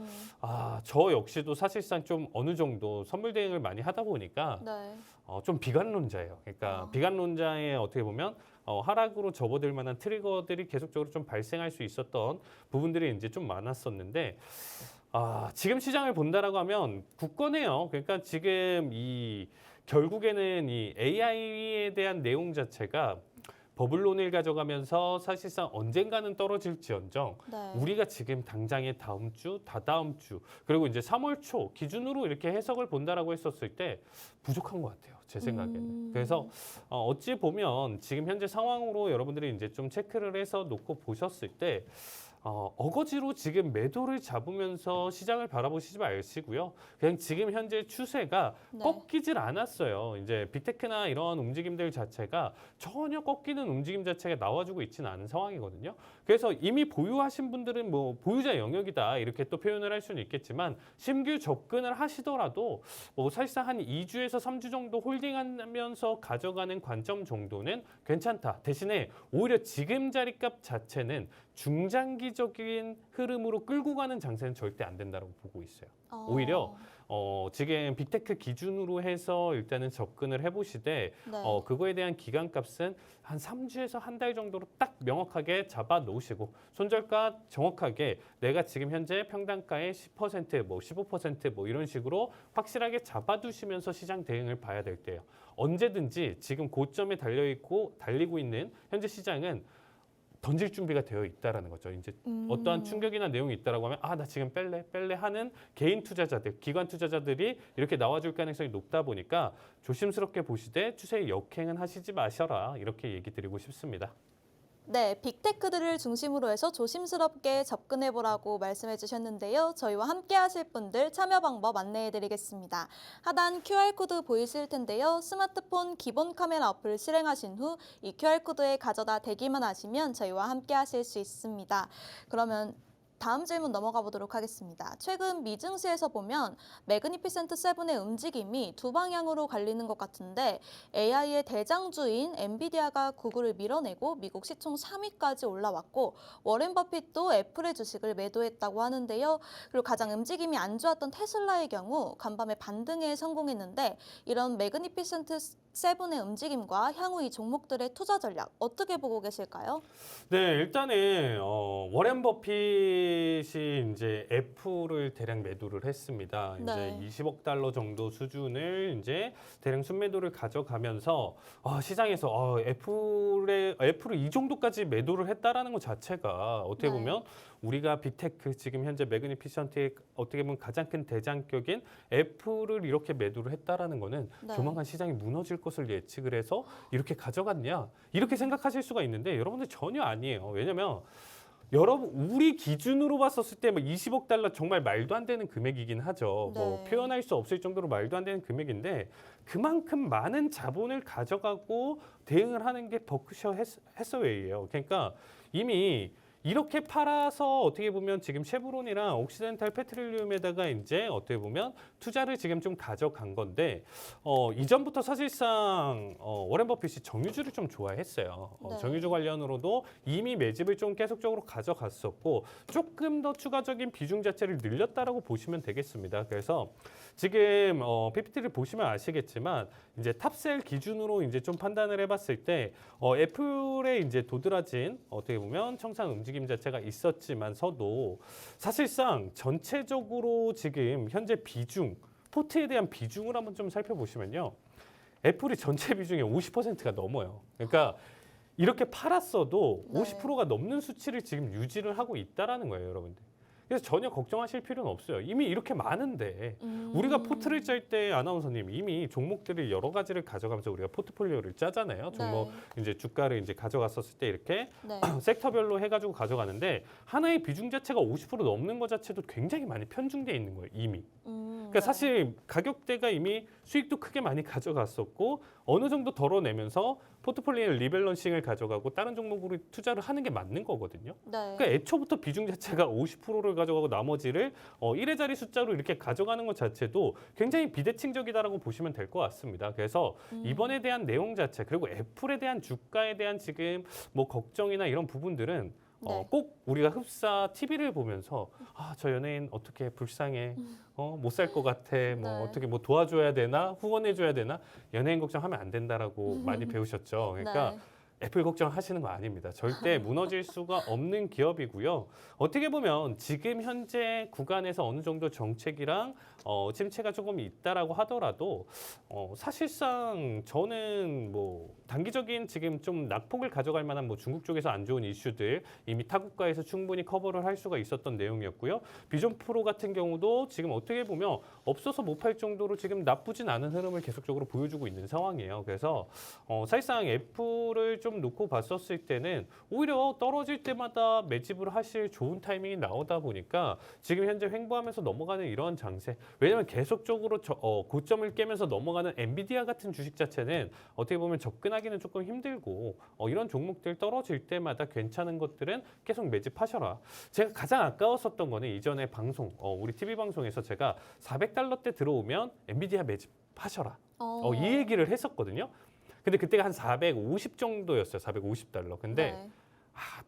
저 역시도 사실상 좀 어느 정도 선물 대응을 많이 하다 보니까
네.
좀 비관론자예요. 그러니까 비관론자의 어떻게 보면 하락으로 접어들 만한 트리거들이 계속적으로 좀 발생할 수 있었던 부분들이 이제 좀 많았었는데 지금 시장을 본다라고 하면 굳건해요. 그러니까 지금 결국에는 이 AI에 대한 내용 자체가 버블론을 가져가면서 사실상 언젠가는 떨어질지언정
네.
우리가 지금 당장의 다음 주, 다다음 주 그리고 이제 3월 초 기준으로 이렇게 해석을 본다라고 했었을 때 부족한 것 같아요. 제 생각에는. 그래서 어찌 보면 지금 현재 상황으로 여러분들이 이제 좀 체크를 해서 놓고 보셨을 때 어거지로 지금 매도를 잡으면서 시장을 바라보시지 마시고요. 그냥 지금 현재 추세가
네.
꺾이질 않았어요. 이제 빅테크나 이런 움직임들 자체가 전혀 꺾이는 움직임 자체가 나와주고 있지는 않은 상황이거든요. 그래서 이미 보유하신 분들은 보유자 영역이다 이렇게 또 표현을 할 수는 있겠지만 신규 접근을 하시더라도 사실상 한 2주에서 3주 정도 홀딩하면서 가져가는 관점 정도는 괜찮다. 대신에 오히려 지금 자리값 자체는 중장기적인 흐름으로 끌고 가는 장세는 절대 안 된다고 보고 있어요. 오히려 지금 빅테크 기준으로 해서 일단은 접근을 해보시되
네.
그거에 대한 기간값은 한 3주에서 한 달 정도로 딱 명확하게 잡아 놓으시고 손절가 정확하게 내가 지금 현재 평단가의 10% 15% 이런 식으로 확실하게 잡아두시면서 시장 대응을 봐야 될 때예요. 언제든지 지금 고점에 달리고 있는 현재 시장은 던질 준비가 되어 있다라는 거죠. 이제 어떠한 충격이나 내용이 있다라고 하면 나 지금 뺄래 하는 개인 투자자들, 기관 투자자들이 이렇게 나와줄 가능성이 높다 보니까 조심스럽게 보시되 추세에 역행은 하시지 마셔라 이렇게 얘기 드리고 싶습니다.
네, 빅테크들을 중심으로 해서 조심스럽게 접근해보라고 말씀해 주셨는데요. 저희와 함께 하실 분들 참여 방법 안내해 드리겠습니다. 하단 QR코드 보이실 텐데요. 스마트폰 기본 카메라 어플을 실행하신 후 이 QR코드에 가져다 대기만 하시면 저희와 함께 하실 수 있습니다. 그러면 다음 질문 넘어가 보도록 하겠습니다. 최근 미증시에서 보면 매그니피센트 7의 움직임이 두 방향으로 갈리는 것 같은데 AI의 대장주인 엔비디아가 구글을 밀어내고 미국 시총 3위까지 올라왔고 워렌 버핏도 애플의 주식을 매도했다고 하는데요. 그리고 가장 움직임이 안 좋았던 테슬라의 경우 간밤에 반등에 성공했는데 이런 매그니피센트 7의 움직임과 향후 이 종목들의 투자 전략 어떻게 보고 계실까요?
네, 일단은 워렌 버핏이 이제 애플을 대량 매도를 했습니다.
네.
이제 20억 달러 정도 수준을 이제 대량 순매도를 가져가면서 시장에서 애플을 이 정도까지 매도를 했다라는 것 자체가 어떻게
네.
보면 우리가 빅테크 지금 현재 매그니피션트의 어떻게 보면 가장 큰 대장격인 애플을 이렇게 매도를 했다라는 거는
네.
조만간 시장이 무너질 것을 예측을 해서 이렇게 가져갔냐 이렇게 생각하실 수가 있는데 여러분들 전혀 아니에요. 왜냐면 여러분 우리 기준으로 봤었을 때 20억 달러 정말 말도 안 되는 금액이긴 하죠.
네.
표현할 수 없을 정도로 말도 안 되는 금액인데 그만큼 많은 자본을 가져가고 대응을 하는 게 버크셔 해서웨이예요. 그러니까 이미 이렇게 팔아서 어떻게 보면 지금 쉐브론이랑 옥시덴탈 페트롤리움에다가 이제 어떻게 보면 투자를 지금 좀 가져간 건데 이전부터 사실상 워렌 버핏이 정유주를 좀 좋아했어요.
네.
정유주 관련으로도 이미 매집을 좀 계속적으로 가져갔었고 조금 더 추가적인 비중 자체를 늘렸다라고 보시면 되겠습니다. 그래서 지금 PPT를 보시면 아시겠지만 이제 탑셀 기준으로 이제 좀 판단을 해봤을 때 애플의 이제 도드라진 어떻게 보면 청산 움직임 자체가 있었지만서도 사실상 전체적으로 지금 현재 비중 포트에 대한 비중을 한번 좀 살펴보시면요. 애플이 전체 비중의 50%가 넘어요. 그러니까 이렇게 팔았어도
네.
50%가 넘는 수치를 지금 유지를 하고 있다라는 거예요, 여러분들. 그래서 전혀 걱정하실 필요는 없어요. 이미 이렇게 많은데 우리가 포트를 짤 때 아나운서님 이미 종목들을 여러 가지를 가져가면서 우리가 포트폴리오를 짜잖아요. 종목 이제 주가를 이제 가져갔었을 때 이렇게
네.
섹터별로 해가지고 가져가는데 하나의 비중 자체가 50% 넘는 것 자체도 굉장히 많이 편중돼 있는 거예요, 이미. 그러니까 사실 가격대가 이미 수익도 크게 많이 가져갔었고 어느 정도 덜어내면서 포트폴리오 리밸런싱을 가져가고 다른 종목으로 투자를 하는 게 맞는 거거든요.
네.
그러니까 애초부터 비중 자체가 50%를 가져가고 나머지를 1의 자리 숫자로 이렇게 가져가는 것 자체도 굉장히 비대칭적이다라고 보시면 될 것 같습니다. 그래서 이번에 대한 내용 자체 그리고 애플에 대한 주가에 대한 지금 뭐 걱정이나 이런 부분들은
네.
꼭 우리가 흡사 TV를 보면서 저 연예인 어떻게 불쌍해, 못 살 것 같아, 뭐
네.
어떻게 뭐 도와줘야 되나, 후원해줘야 되나, 연예인 걱정하면 안 된다라고 많이 배우셨죠. 그러니까
네.
애플 걱정하시는 거 아닙니다. 절대 무너질 수가 없는 기업이고요. 어떻게 보면 지금 현재 구간에서 어느 정도 정책이랑 침체가 조금 있다라고 하더라도 사실상 저는 뭐 단기적인 지금 좀 낙폭을 가져갈 만한 뭐 중국 쪽에서 안 좋은 이슈들 이미 타국가에서 충분히 커버를 할 수가 있었던 내용이었고요. 비전 프로 같은 경우도 지금 어떻게 보면 없어서 못 팔 정도로 지금 나쁘진 않은 흐름을 계속적으로 보여주고 있는 상황이에요. 그래서 사실상 애플을 좀 놓고 봤었을 때는 오히려 떨어질 때마다 매집을 하실 좋은 타이밍이 나오다 보니까 지금 현재 횡보하면서 넘어가는 이런 장세. 왜냐하면 계속적으로 고점을 깨면서 넘어가는 엔비디아 같은 주식 자체는 어떻게 보면 접근하기는 조금 힘들고 이런 종목들 떨어질 때마다 괜찮은 것들은 계속 매집하셔라. 제가 가장 아까웠었던 거는 이전에 방송, 우리 TV 방송에서 제가 400달러대 들어오면 엔비디아 매집하셔라. 이 얘기를 했었거든요. 근데 그때가 한 450 정도였어요. 450달러. 근데
네.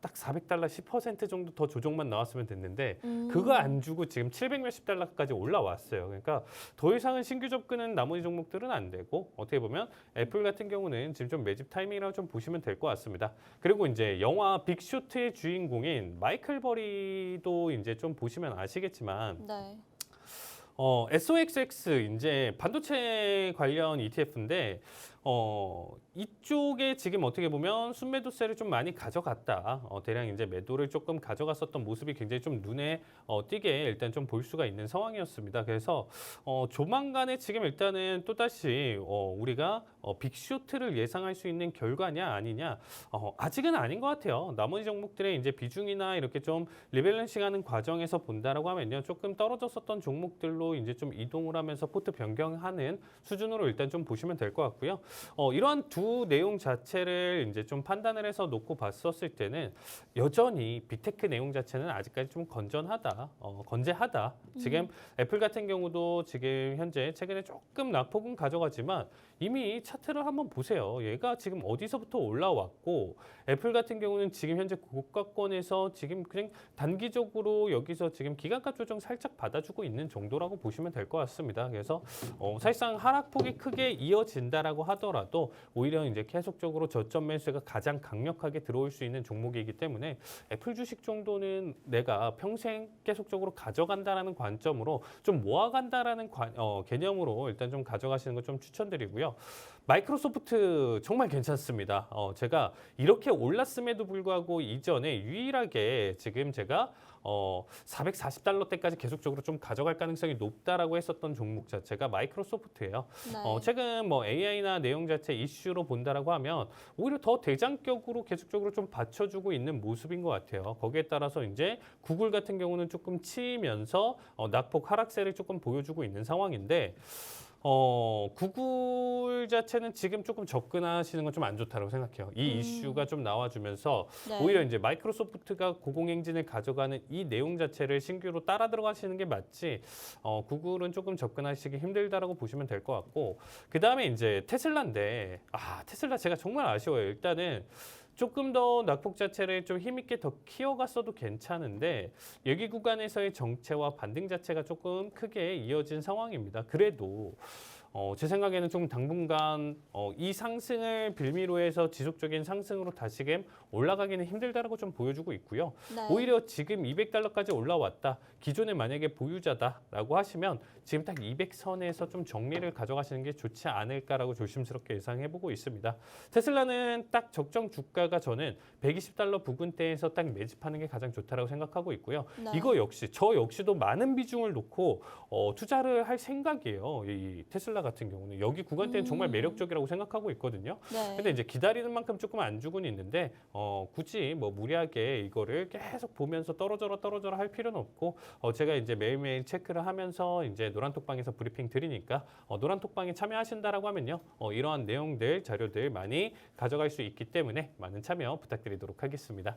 딱 400달러 10% 정도 더 조정만 나왔으면 됐는데 그거 안 주고 지금 700 몇십 달러까지 올라왔어요. 그러니까 더 이상은 신규 접근은 나머지 종목들은 안 되고 어떻게 보면 애플 같은 경우는 지금 좀 매집 타이밍이라고 좀 보시면 될 것 같습니다. 그리고 이제 영화 빅쇼트의 주인공인 마이클 버리도 이제 좀 보시면 아시겠지만
네.
SOXX 이제 반도체 관련 ETF인데 이쪽에 지금 어떻게 보면 순매도세를 좀 많이 가져갔다. 대량 이제 매도를 조금 가져갔었던 모습이 굉장히 좀 눈에 띄게 일단 좀 볼 수가 있는 상황이었습니다. 그래서 조만간에 지금 일단은 또 다시 우리가 빅쇼트를 예상할 수 있는 결과냐 아니냐 아직은 아닌 것 같아요. 나머지 종목들의 이제 비중이나 이렇게 좀 리밸런싱하는 과정에서 본다라고 하면요 조금 떨어졌었던 종목들로 이제 좀 이동을 하면서 포트 변경하는 수준으로 일단 좀 보시면 될 것 같고요. 이러한 두 내용 자체를 이제 좀 판단을 해서 놓고 봤었을 때는 여전히 빅테크 내용 자체는 아직까지 좀 건재하다. 지금 애플 같은 경우도 지금 현재 최근에 조금 낙폭은 가져가지만 이미 차트를 한번 보세요. 얘가 지금 어디서부터 올라왔고 애플 같은 경우는 지금 현재 고가권에서 지금 그냥 단기적으로 여기서 지금 기간가 조정 살짝 받아주고 있는 정도라고 보시면 될 것 같습니다. 그래서 사실상 하락폭이 크게 이어진다라고 하더라도 오히려 이제 계속적으로 저점 매수가 가장 강력하게 들어올 수 있는 종목이기 때문에 애플 주식 정도는 내가 평생 계속적으로 가져간다라는 관점으로 좀 모아간다라는 개념으로 일단 좀 가져가시는 거 좀 추천드리고요. 마이크로소프트 정말 괜찮습니다. 제가 이렇게 올랐음에도 불구하고 이전에 유일하게 지금 제가 440달러대까지 계속적으로 좀 가져갈 가능성이 높다라고 했었던 종목 자체가 마이크로소프트예요.
네.
최근 뭐 AI나 내용 자체 이슈로 본다라고 하면 오히려 더 대장격으로 계속적으로 좀 받쳐주고 있는 모습인 것 같아요. 거기에 따라서 이제 구글 같은 경우는 조금 치면서 낙폭 하락세를 조금 보여주고 있는 상황인데 구글 자체는 지금 조금 접근하시는 건 좀 안 좋다고 생각해요. 이 이슈가 좀 나와주면서
네.
오히려 이제 마이크로소프트가 고공행진을 가져가는 이 내용 자체를 신규로 따라 들어가시는 게 맞지. 구글은 조금 접근하시기 힘들다라고 보시면 될 것 같고, 그 다음에 이제 테슬라인데, 테슬라 제가 정말 아쉬워요. 일단은 조금 더 낙폭 자체를 좀 힘있게 더 키워갔어도 괜찮은데 여기 구간에서의 정체와 반등 자체가 조금 크게 이어진 상황입니다. 그래도 제 생각에는 좀 당분간 이 상승을 빌미로 해서 지속적인 상승으로 다시금 올라가기는 힘들다라고 좀 보여주고 있고요.
네.
오히려 지금 200달러까지 올라왔다. 기존에 만약에 보유자다라고 하시면 지금 딱 200선에서 좀 정리를 가져가시는 게 좋지 않을까라고 조심스럽게 예상해보고 있습니다. 테슬라는 딱 적정 주가가 저는 120달러 부근대에서 딱 매집하는 게 가장 좋다라고 생각하고 있고요.
네.
이거 역시 저 역시도 많은 비중을 놓고 투자를 할 생각이에요. 이 테슬라 같은 경우는 여기 구간대는 정말 매력적이라고 생각하고 있거든요.
네.
근데 이제 기다리는 만큼 조금 안 주고는 있는데 굳이 뭐 무리하게 이거를 계속 보면서 떨어져라 할 필요는 없고 제가 이제 매일매일 체크를 하면서 이제 노란톡방에서 브리핑 드리니까 노란톡방에 참여하신다라고 하면요 이러한 내용들 자료들 많이 가져갈 수 있기 때문에 많은 참여 부탁드리도록 하겠습니다.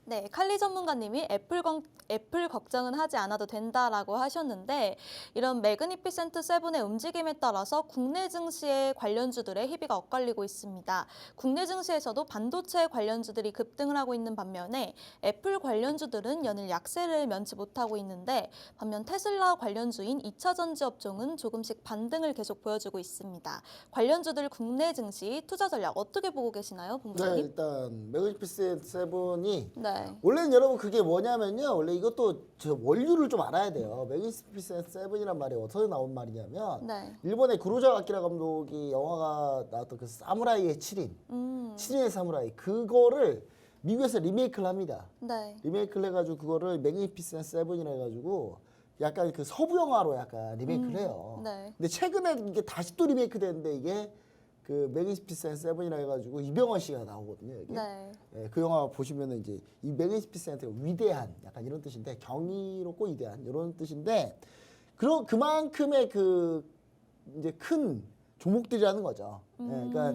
네, 칼리 전문가님이 애플 걱정은 하지 않아도 된다라고 하셨는데 이런 매그니피센트 세븐의 움직임에 따라서 국내 증시의 관련주들의 희비가 엇갈리고 있습니다. 국내 증시에서도 반도체 관련주들이 급등을 하고 있는 반면에 애플 관련주들은 연일 약세를 면치 못하고 있는데 반면 테슬라 관련주인 2차 전지 업종은 조금씩 반등을 계속 보여주고 있습니다. 관련주들 국내 증시 투자 전략 어떻게 보고 계시나요,
네,
본부장님?
일단 매그니피센트 세븐이
네.
원래는 여러분 그게 뭐냐면요. 원래 이것도 저 원류를 좀 알아야 돼요. 매그니피센트 세븐이란 말이 어디서 나온 말이냐면
네.
일본의 구로자 아키라 감독이 영화가 나왔던 그 사무라이의 7인, 7인의 사무라이 그거를 미국에서 리메이크를 합니다.
네.
리메이크를 해가지고 그거를 매그니피센트 세븐이라 해가지고 약간 그 서부 영화로 약간 리메이크를 해요.
네.
근데 최근에 이게 다시 또 리메이크 됐는데 이게 그 매그니피센트 세븐이라 해가지고 이병헌 씨가 나오거든요. 여기.
네.
예, 그 영화 보시면은 이제 이 매그니피센트가 위대한 약간 이런 뜻인데 경이롭고 위대한 이런 뜻인데 그만큼의 그 이제 큰 종목들이라는 거죠. 예, 그러니까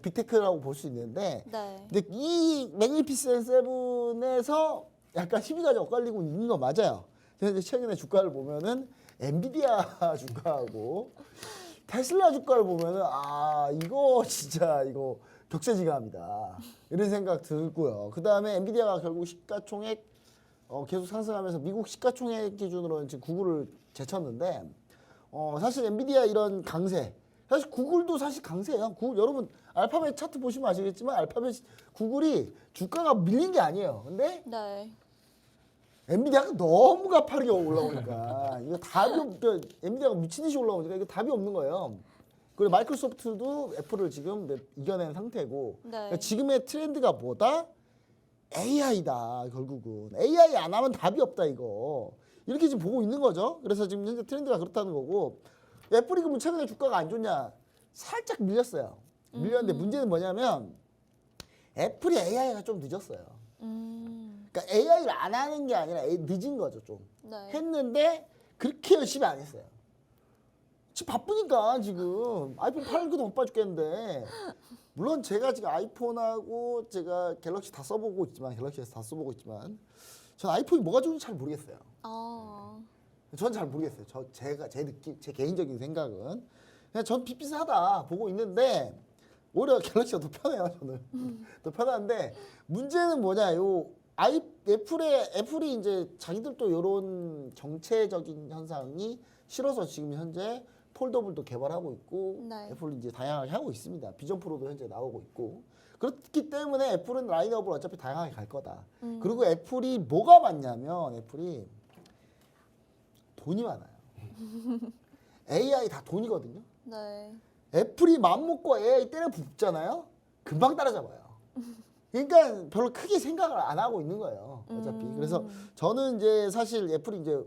빅테크라고 볼 수 있는데
네.
근데 이 매그니피센트 세븐에서 약간 희비가 좀 엇갈리고 있는 거 맞아요. 그래서 이제 최근에 주가를 보면은 엔비디아 주가하고 테슬라 주가를 보면은 이거 진짜 이거 격세지감이다 이런 생각 들고요. 그 다음에 엔비디아가 결국 시가총액 계속 상승하면서 미국 시가총액 기준으로는 지금 구글을 제쳤는데 사실 엔비디아 이런 강세 사실 구글도 사실 강세예요. 구글 여러분 알파벳 차트 보시면 아시겠지만 알파벳 구글이 주가가 밀린 게 아니에요. 근데
네.
엔비디아가 너무 가파르게 올라오니까 이거 답이 엔비디아가 미친 듯이 올라오니까 이게 답이 없는 거예요. 그리고 마이크로소프트도 애플을 지금 이겨낸 상태고
네.
그러니까 지금의 트렌드가 뭐다? AI다 결국은 AI 안 하면 답이 없다 이거 이렇게 지금 보고 있는 거죠. 그래서 지금 현재 트렌드가 그렇다는 거고 애플이 그러면 최근에 주가가 안 좋냐? 살짝 밀렸어요. 밀렸는데 문제는 뭐냐면 애플이 AI가 좀 늦었어요. 그러니까 AI를 안 하는 게 아니라 늦은 거죠 좀.
네.
했는데 그렇게 열심히 안 했어요. 지금 바쁘니까 지금 아이폰 팔기도 바빠 죽겠는데 물론 제가 지금 아이폰하고 제가 갤럭시 다 써보고 있지만 갤럭시에서 다 써보고 있지만 전 아이폰이 뭐가 좋은지 잘 모르겠어요. 전 잘 모르겠어요. 제 느낌, 제 개인적인 생각은 그냥 전 비슷비슷하다 보고 있는데 오히려 갤럭시가 더 편해요. 저는 더 편한데 문제는 뭐냐? 애플이 이제 자기들도 이런 정체적인 현상이 싫어서 지금 현재 폴더블도 개발하고 있고
네.
애플이 이제 다양하게 하고 있습니다. 비전 프로도 현재 나오고 있고 그렇기 때문에 애플은 라인업을 어차피 다양하게 갈 거다. 그리고 애플이 뭐가 많냐면 애플이 돈이 많아요. AI 다 돈이거든요.
네.
애플이 맘먹고 AI 때려 붓잖아요. 금방 따라잡아요. 그러니까 별로 크게 생각을 안 하고 있는 거예요. 어차피. 그래서 저는 이제 사실 애플이 이제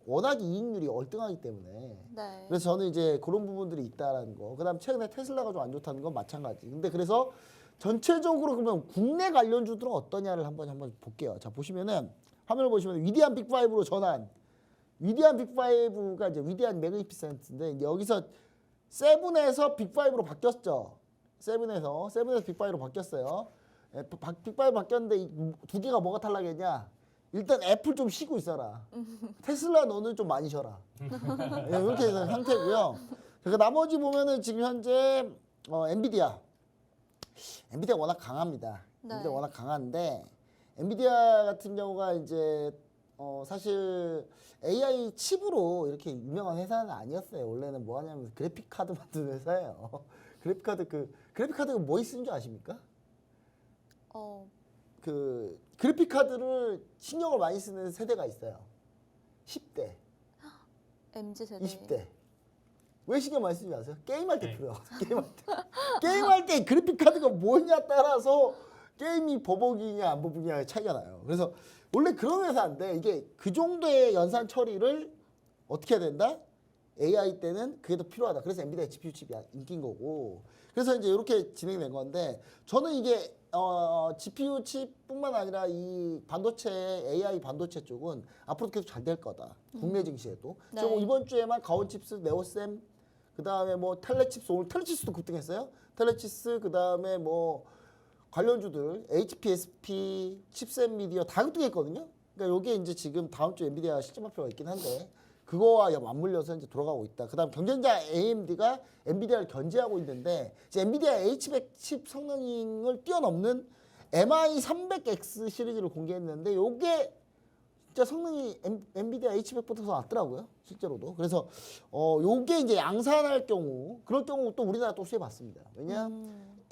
워낙 이익률이 월등하기 때문에
네.
그래서 저는 이제 그런 부분들이 있다라는 거. 그다음 최근에 테슬라가 좀 안 좋다는 건 마찬가지. 근데 그래서 전체적으로 그러면 국내 관련주들은 어떠냐를 한번 볼게요. 자 보시면은 화면을 보시면 위대한 빅5로 전환. 위대한 빅5가 이제 위대한 매그니피센트인데 여기서 세븐에서 빅5로 바뀌었죠. 세븐에서 빅5로 바뀌었어요. 빅5 바뀌었는데 이 두 개가 뭐가 탈락했냐? 일단 애플 좀 쉬고 있어라. 테슬라 너는 좀 많이 쉬어라. 이렇게 해서 상태고요. 그 나머지 보면은 지금 현재 엔비디아 워낙 강합니다.
네.
엔비디아 워낙 강한데 엔비디아 같은 경우가 이제 사실 AI 칩으로 이렇게 유명한 회사는 아니었어요. 원래는 뭐 하냐면 그래픽 카드 만드는 회사예요. 그래픽 카드가 뭐 쓰는 줄 아십니까? 그 그래픽 카드를 신경을 많이 쓰는 세대가 있어요. 10대,
MZ 세대.
20대. 왜 신경 많이 쓰는지 아세요? 게임할 때
네.
필요해요. 게임할 때 그래픽 카드가 뭐냐 따라서 게임이 버벅이냐 안 버벅이냐의 차이가 나요. 그래서 원래 그런 회사인데 이게 그 정도의 연산 처리를 어떻게 해야 된다? AI 때는 그게 더 필요하다. 그래서 엔비디아 GPU 칩이 인기인 거고. 그래서 이제 이렇게 진행된 건데 저는 이게 GPU 칩뿐만 아니라 이 반도체 AI 반도체 쪽은 앞으로 계속 잘 될 거다. 국내 증시에도.
네.
저 이번 주에만 가온칩스, 네오셈, 그 다음에 뭐 텔레칩스, 오늘 텔레칩스도 급등했어요. 텔레칩스, 그 다음에 뭐 관련주들, HPSP, 칩셋 미디어 다 급등했거든요. 그러니까 이게 이제 지금 다음 주 엔비디아 실적 발표가 있긴 한데 그거와 맞물려서 이제 돌아가고 있다. 그다음 경쟁자 AMD가 엔비디아를 견제하고 있는데 이제 엔비디아 H100 칩 성능을 뛰어넘는 MI300X 시리즈를 공개했는데 요게 진짜 성능이 엔비디아 H100보다 더 낫더라고요. 실제로도. 그래서 요게 이제 양산할 경우 그럴 경우 또 우리나라 또 수혜 받습니다. 왜냐?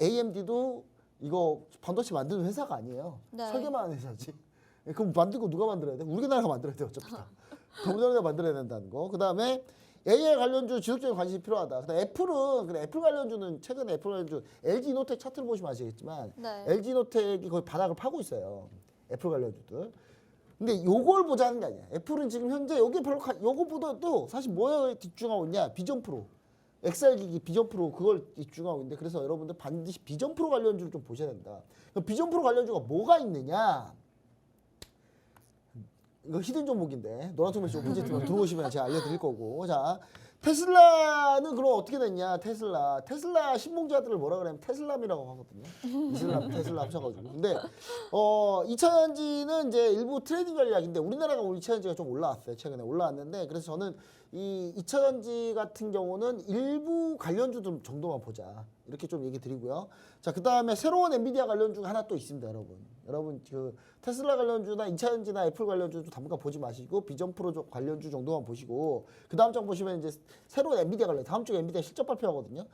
AMD도 이거 반도체 만드는 회사가 아니에요.
네.
설계만 하는 회사지. 그럼 만들고 누가 만들어야 돼? 우리나라가 만들어야 돼 어차피 다. 우리나라가 만들어야 된다는 거. 그 다음에 AI 관련주 지속적인 관심이 필요하다. 그다음 애플은 그래 애플 관련주는 최근에 애플 관련주 LG 이노텍 차트를 보시면 아시겠지만
네.
LG 이노텍이 거의 바닥을 파고 있어요. 애플 관련주들. 근데 요걸 보자는 게 아니야. 애플은 지금 현재 요게 별로 요거보다도 사실 뭐에 집중하고 있냐? 비전 프로. XR 기기 비전 프로 그걸 집중하고 있는데 그래서 여러분들 반드시 비전 프로 관련주를 좀 보셔야 된다. 그럼 비전 프로 관련주가 뭐가 있느냐? 이거 히든 종목인데 노란통매시 오픈제트만 들어오시면 제가 알려드릴 거고. 자, 테슬라는 그럼 어떻게 됐냐? 테슬라 신봉자들을 뭐라 그러냐면 테슬람이라고 하거든요. 이슬람 테슬라 합쳐가지고. 근데 2차전지는 이제 일부 트레이딩 전략인데 우리나라가 오늘 2차전지가 좀 올라왔어요. 최근에 올라왔는데 그래서 저는 이 2차전지 같은 경우는 일부 관련주들 정도만 보자. 이렇게 좀 얘기 드리고요. 자, 그 다음에 새로운 엔비디아 관련주가 하나 또 있습니다, 여러분. 여러분, 그 테슬라 관련주나 2차전지나 애플 관련주도 당분간 보지 마시고 비전 프로 관련주 정도만 보시고 그 다음 장 보시면 이제 새로운 엔비디아 관련 다음 주에 엔비디아 실적 발표하거든요.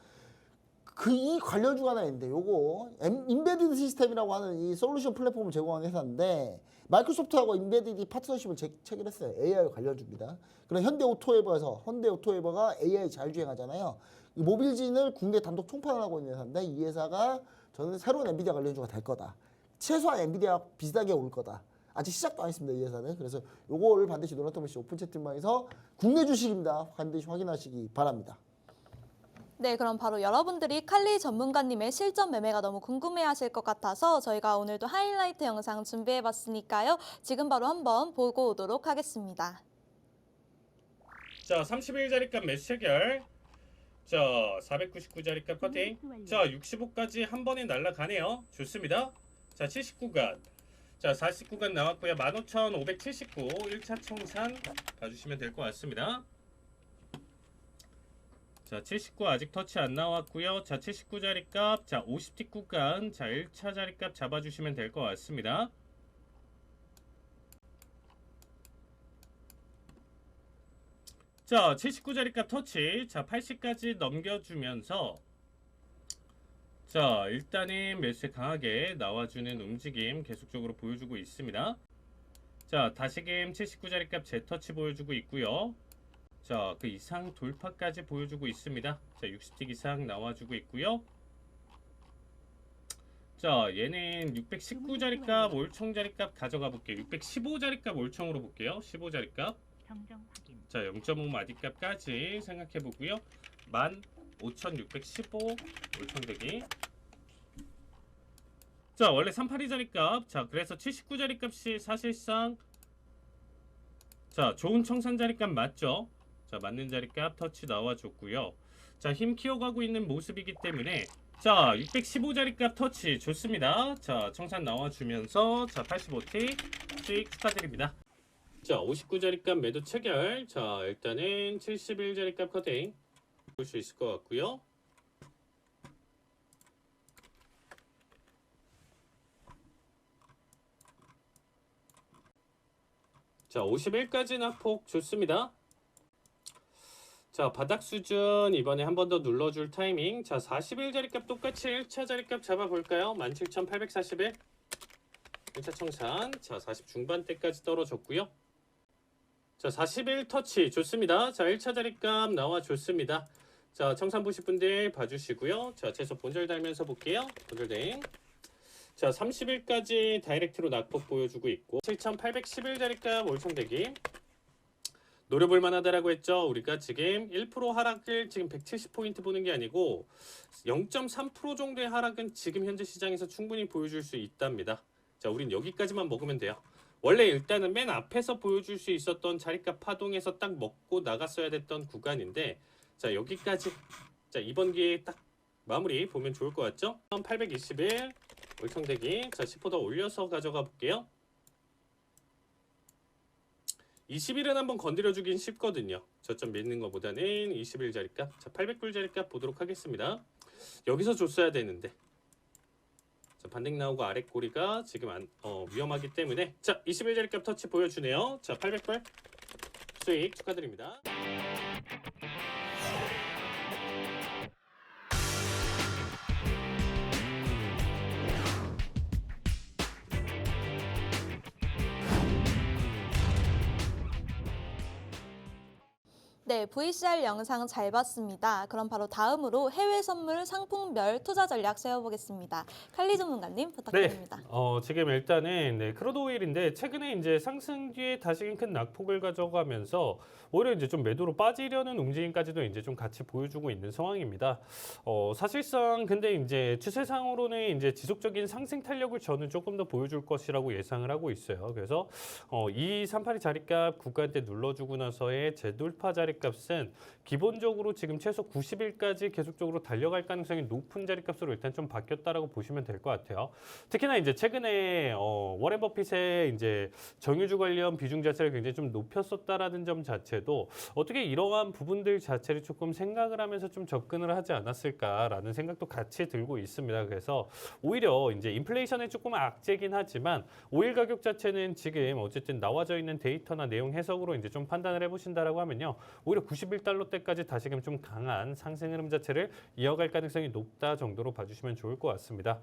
이 관련주가 하나 있는데 요거 인베디드 시스템이라고 하는 이 솔루션 플랫폼을 제공하는 회사인데 마이크로소프트하고 인베디드 파트너십을 체결했어요. AI 관련주입니다. 그럼 현대오토웨버가 AI 자율주행하잖아요. 이 모빌진을 국내 단독 총판을 하고 있는 회사인데 이 회사가 저는 새로운 엔비디아 관련주가 될 거다. 최소한 엔비디아 비슷하게 올 거다. 아직 시작도 안 했습니다, 이 회사는. 그래서 요거를 반드시 노란토메시 오픈 채팅방에서 국내 주식입니다. 반드시 확인하시기 바랍니다.
네, 그럼 바로 여러분들이 칼리 전문가님의 실전 매매가 너무 궁금해하실 것 같아서 저희가 오늘도 하이라이트 영상 준비해봤으니까요. 지금 바로 한번 보고 오도록 하겠습니다.
자, 31자리값 매수 체결. 자, 499자리값 커팅. 자, 65까지 한 번에 날아가네요. 좋습니다. 자, 79간. 자, 49간 나왔고요. 15,579 1차 청산 봐주시면 될 것 같습니다. 자, 79 아직 터치 안 나왔고요. 자, 79자리값. 자, 50티 구간. 자, 1차 자리값 잡아주시면 될 것 같습니다. 자, 79자리값 터치. 자, 80까지 넘겨주면서 자, 일단은 매수에 강하게 나와주는 움직임 계속적으로 보여주고 있습니다. 자, 다시금 79자리값 재터치 보여주고 있고요. 자, 그 이상 돌파까지 보여주고 있습니다. 자, 60틱 이상 나와주고 있고요. 자, 얘는 619자리값 올총자리값 가져가 볼게요. 615자리값 올총으로 볼게요. 15자리값. 자, 0.5 마디값까지 생각해 보고요. 15,615 올총대기. 자, 원래 382자리값. 자, 그래서 79자리값이 사실상 자, 좋은 청산 자리값 맞죠? 자, 맞는 자리값 터치 나와줬고요. 자, 힘 키워가고 있는 모습이기 때문에 자, 615짜리 값 터치 좋습니다. 자, 청산 나와주면서 자, 85T 수익 축하드립니다. 자, 59짜리 값 매도 체결. 자, 일단은 71짜리 값 커팅 볼 수 있을 것 같고요. 자, 51까지 낙폭 좋습니다. 자, 바닥 수준 이번에 한 번 더 눌러줄 타이밍. 자, 41자리 값 똑같이 1차 자리 값 잡아볼까요? 17,841 1차 청산. 자, 40 중반대까지 떨어졌고요. 자, 41 터치 좋습니다. 자, 1차 자리 값 나와줬습니다. 자, 청산 보실 분들 봐주시고요. 자, 최소 본절 달면서 볼게요. 본절댕. 자, 30일까지 다이렉트로 낙폭 보여주고 있고 7,811자리 값 올청대기 노려볼 만하다라고 했죠. 우리가 지금 1% 하락을 지금 170포인트 보는 게 아니고 0.3% 정도의 하락은 지금 현재 시장에서 충분히 보여줄 수 있답니다. 자, 우린 여기까지만 먹으면 돼요. 원래 일단은 맨 앞에서 보여줄 수 있었던 자리값 파동에서 딱 먹고 나갔어야 됐던 구간인데 자, 여기까지 자, 이번 기회에 딱 마무리 보면 좋을 것 같죠? 821 올청대기 자, 10% 더 올려서 가져가 볼게요. 20일은 한번 건드려주긴 쉽거든요. 저점 믿는 것보다는 20일 자리값 자, 800불 자리값 보도록 하겠습니다. 여기서 줬어야 되는데 자, 반등 나오고 아래 꼬리가 지금 위험하기 때문에 자, 20일 자리값 터치 보여주네요. 자, 800불 수익 축하드립니다.
네, VCR 영상 잘 봤습니다. 그럼 바로 다음으로 해외 선물 상품별 투자 전략 세워보겠습니다. 칼리 전문가님 부탁드립니다.
지금 일단은 크루드 오일인데 최근에 이제 상승 뒤에 다시금 큰 낙폭을 가져가면서 오히려 이제 좀 매도로 빠지려는 움직임까지도 이제 좀 같이 보여주고 있는 상황입니다. 사실상 근데 이제 추세상으로는 이제 지속적인 상승 탄력을 저는 조금 더 보여줄 것이라고 예상을 하고 있어요. 그래서 이 382 자리값 구간대 눌러주고 나서의 재돌파 자리값은 기본적으로 지금 최소 90일까지 계속적으로 달려갈 가능성이 높은 자리값으로 일단 좀 바뀌었다라고 보시면 될 것 같아요. 특히나 이제 최근에 워렌 버핏의 이제 정유주 관련 비중 자체를 굉장히 좀 높였었다라는 점 자체도 어떻게 이러한 부분들 자체를 조금 생각을 하면서 좀 접근을 하지 않았을까라는 생각도 같이 들고 있습니다. 그래서 오히려 이제 인플레이션에 조금 악재긴 하지만 오일 가격 자체는 지금 어쨌든 나와져 있는 데이터나 내용 해석으로 이제 좀 판단을 해보신다라고 하면요. 오히려 91달러대까지 다시금 좀 강한 상승 흐름 자체를 이어갈 가능성이 높다 정도로 봐주시면 좋을 것 같습니다.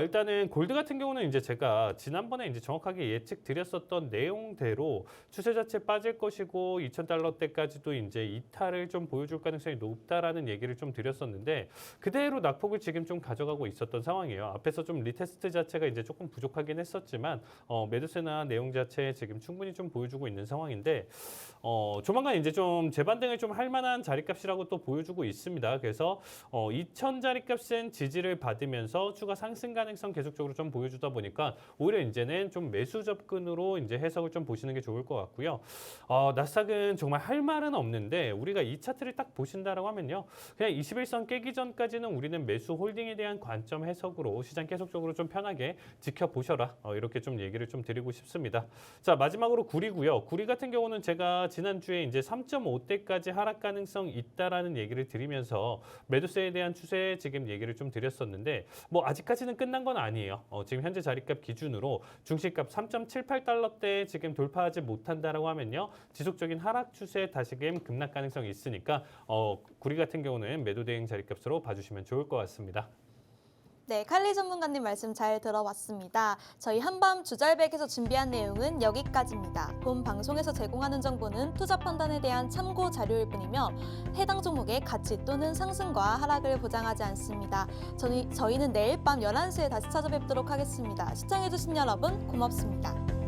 일단은 골드 같은 경우는 이제 제가 지난번에 이제 정확하게 예측 드렸었던 내용대로 추세 자체 빠질 것이고 2,000달러대까지도 이제 이탈을 좀 보여줄 가능성이 높다라는 얘기를 좀 드렸었는데 그대로 낙폭을 지금 좀 가져가고 있었던 상황이에요. 앞에서 좀 리테스트 자체가 이제 조금 부족하긴 했었지만 매도세나 내용 자체 지금 충분히 좀 보여주고 있는 상황인데 조만간 이제 좀 재반등을 좀 할 만한 자리값이라고 또 보여주고 있습니다. 그래서 2,000 자리값은 지지를 받으면서 추가 상승 가능성 계속적으로 좀 보여주다 보니까 오히려 이제는 좀 매수 접근으로 이제 해석을 좀 보시는 게 좋을 것 같고요. 나스닥은 정말 할 말은 없는데 우리가 이 차트를 딱 보신다라고 하면요. 그냥 21선 깨기 전까지는 우리는 매수 홀딩에 대한 관점 해석으로 시장 계속적으로 좀 편하게 지켜보셔라. 이렇게 좀 얘기를 좀 드리고 싶습니다. 자, 마지막으로 구리고요. 구리 같은 경우는 제가 지난주에 이제 3.5대까지 하락 가능성 있다라는 얘기를 드리면서 매도세에 대한 추세 지금 얘기를 좀 드렸었는데 뭐 아직까지는 끝난 건 아니에요. 지금 현재 자리값 기준으로 중시값 3.78달러대 지금 돌파하지 못한다라고 하면요. 지속적인 하락 추세 다시금 급락 가능성이 있으니까 구리 같은 경우는 매도 대응 자리값으로 봐주시면 좋을 것 같습니다.
네, 칼리 전문가님 말씀 잘 들어봤습니다. 저희 한밤 주잘백에서 준비한 내용은 여기까지입니다. 본 방송에서 제공하는 정보는 투자 판단에 대한 참고 자료일 뿐이며 해당 종목의 가치 또는 상승과 하락을 보장하지 않습니다. 저희는 내일 밤 11시에 다시 찾아뵙도록 하겠습니다. 시청해주신 여러분 고맙습니다.